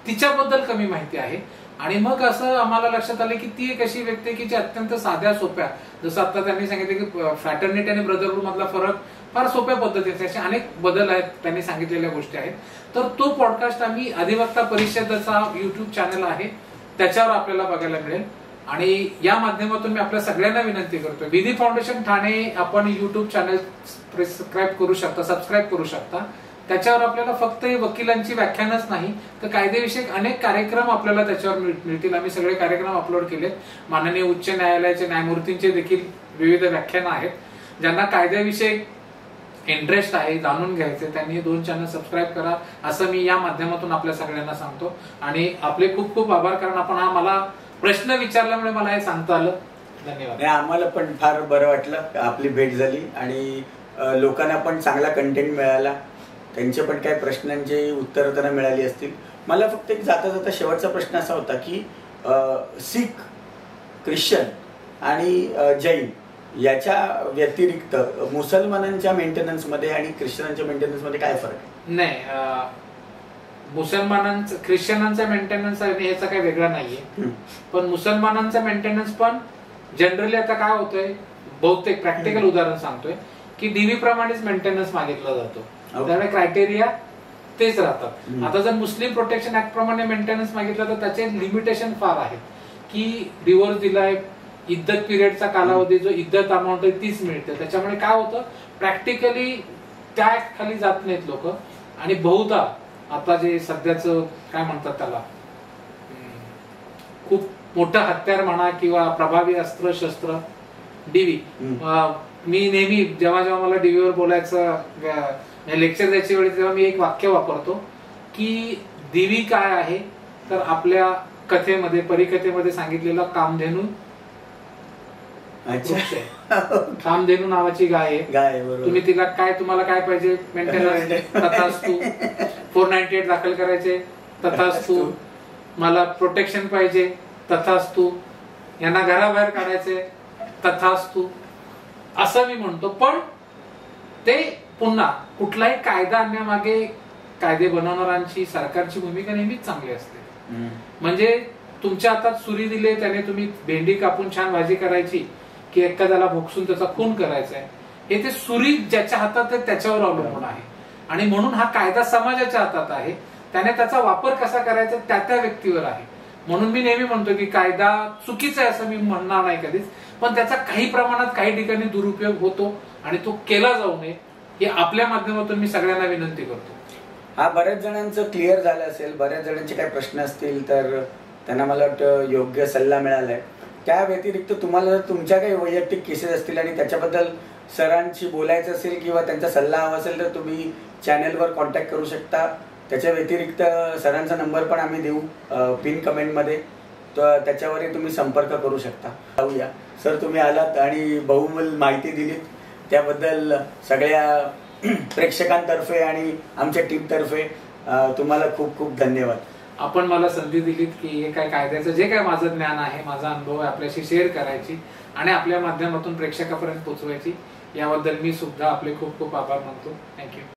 तिच्याबद्दल कमी माहिती आहे. आणि मग असं आम्हाला लक्षात आलं की ती एक अशी व्यक्ती की जी अत्यंत साध्या सोप्या, जसं आता त्यांनी सांगितलं की फ्रॅटर्निटी आणि ब्रदरहूड मधला फरक फार सोप्या पद्धतीचे असे अनेक बदल आहेत, त्यांनी सांगितलेल्या गोष्टी आहेत. तर तो पॉडकास्ट आम्ही अधिवक्ता परिषदेचा युट्यूब चॅनल आहे त्याच्यावर आपल्याला बघायला मिळेल. आणि या माध्यमातून मी आपल्या सगळ्यांना विनंती करतोय, विधी फाउंडेशन ठाणे आपण युट्यूब चॅनल सबस्क्राईब करू शकता. त्याच्यावर आपल्याला फक्त वकिलांची व्याख्यानच नाही तर कायदेविषयक अनेक कार्यक्रम आपल्याला त्याच्यावर मिळतील. आम्ही सगळे कार्यक्रम अपलोड केलेत. माननीय उच्च न्यायालयाचे न्यायमूर्तींचे देखील विविध व्याख्यानं आहेत. ज्यांना कायद्याविषयक इंटरेस्ट आहे, जाणून घ्यायचे, त्यांनी हे 2 चॅनल सबस्क्राईब करा असं मी या माध्यमातून आपल्या सगळ्यांना सांगतो. आणि आपले खूप खूप आभार, कारण आपण हा मला प्रश्न विचारल्यामुळे मला हे सांगता आलं. धन्यवाद. आम्हाला पण फार बरं वाटलं, आपली भेट झाली आणि लोकांना पण चांगला कंटेंट मिळाला. त्यांचे पण काही प्रश्नांची उत्तरं त्यांना मिळाली असतील. मला फक्त एक जाता जाता शेवटचा प्रश्न असा होता की सिख, ख्रिश्चन आणि जैन याच्या व्यतिरिक्त मुसलमानांच्या मेंटेनन्समध्ये आणि ख्रिश्चनांच्या मेंटेनन्समध्ये काय फरक आहे? नाही, ख्रिश्चनांचा मेंटेनन्स याचा काही वेगळा नाहीये, पण मुसलमानांचा मेंटेनन्स पण जनरली आता काय होतंय, बहुतेक प्रॅक्टिकल उदाहरण सांगतोय की डीव्ही प्रमाणेच मेंटेनन्स मागितला जातो. त्यामुळे क्रायटेरिया तेच राहतात. आता जर मुस्लिम प्रोटेक्शन ऍक्ट प्रमाणे मेंटेनन्स मागितलं तर त्याचे लिमिटेशन फार आहेत की डिवोर्स दिलाय, इद्दत पिरियडचा कालावधी जो इद्दत अमाऊंट आहे तीच मिळते. त्याच्यामुळे काय होतं, प्रॅक्टिकली त्या ऍक्ट खाली जात नाहीत लोक. आणि बहुधा आता जे सध्याचं काय म्हणतात त्याला, खूप मोठं हत्यार म्हणा किंवा प्रभावी अस्त्र शस्त्र, डीव्ही. मी नेहमी जेव्हा जेव्हा मला डीव्हीवर बोलायचं लेक्चर द्यायच्या वेळी तेव्हा मी एक वाक्य वापरतो की दिवी काय आहे तर आपल्या कथेमध्ये, परिकथेमध्ये सांगितलेला कामधेनू अच्छा. वृक्ष आहे. कामधेनू नावाची गाय आहे. गाय बरोबर. तुम्ही तिला काय, तुम्हाला काय पाहिजे मेंटेनन्स, तथास्तु. 498 दाखल करायचे, तथास्तु. मला प्रोटेक्शन पाहिजे, तथास्तु. यांना घराबाहेर काढायचे, तथास्तु. असं मी म्हणतो. पण ते पुन्हा कुठलाही कायदा आणण्यामागे कायदे बनवणाऱ्यांची, सरकारची भूमिका नेहमीच चांगली असते. म्हणजे तुमच्या हातात सुरी दिले, त्याने तुम्ही भेंडी कापून छान भाजी करायची, की एखाद्याला भोगसून त्याचा खून करायचा आहे, हे ते सुरी ज्याच्या हातात आहे त्याच्यावर अवलंबून आहे. आणि म्हणून हा कायदा समाजाच्या हातात आहे. त्याने त्याचा वापर कसा करायचा त्या त्या व्यक्तीवर आहे. म्हणून मी नेहमी म्हणतो की कायदा चुकीचा आहे असं मी म्हणणार नाही कधीच, पण त्याचा काही प्रमाणात काही ठिकाणी दुरुपयोग होतो आणि तो केला जाऊ नये हे आपल्या माध्यमातून मी सगळ्यांना विनंती करतो. हा बऱ्याच जणांचं क्लिअर झालं असेल, बऱ्याच जणांचे काही प्रश्न असतील तर त्यांना मला वाटतं योग्य सल्ला मिळालाय. त्या व्यतिरिक्त तुम्हाला जर तुमच्या काही वैयक्तिक केसेस असतील आणि त्याच्याबद्दल सरांशी बोलायचं असेल किंवा त्यांचा सल्ला हवा असेल तर तुम्ही चॅनलवर कॉन्टॅक्ट करू शकता. त्याच्या व्यतिरिक्त सरांचा नंबर पण आम्ही देऊ पिन कमेंटमध्ये, तर त्याच्यावरही तुम्ही संपर्क करू शकता. जाऊया सर, तुम्ही आलात आणि बहुमूल माहिती दिलीत त्याबद्दल सगळ्या प्रेक्षकांतर्फे आणि आमच्या टीमतर्फे तुम्हाला खूप खूप धन्यवाद. आपण मला संधी दिलीत की हे काय कायद्याचं जे काय माझं ज्ञान आहे, माझा अनुभव आहे आपल्याशी शेअर करायची आणि आपल्या माध्यमातून प्रेक्षकापर्यंत पोहोचवायची. याबद्दल मी सुद्धा आपले खूप खूप आभार मानतो. थँक्यू.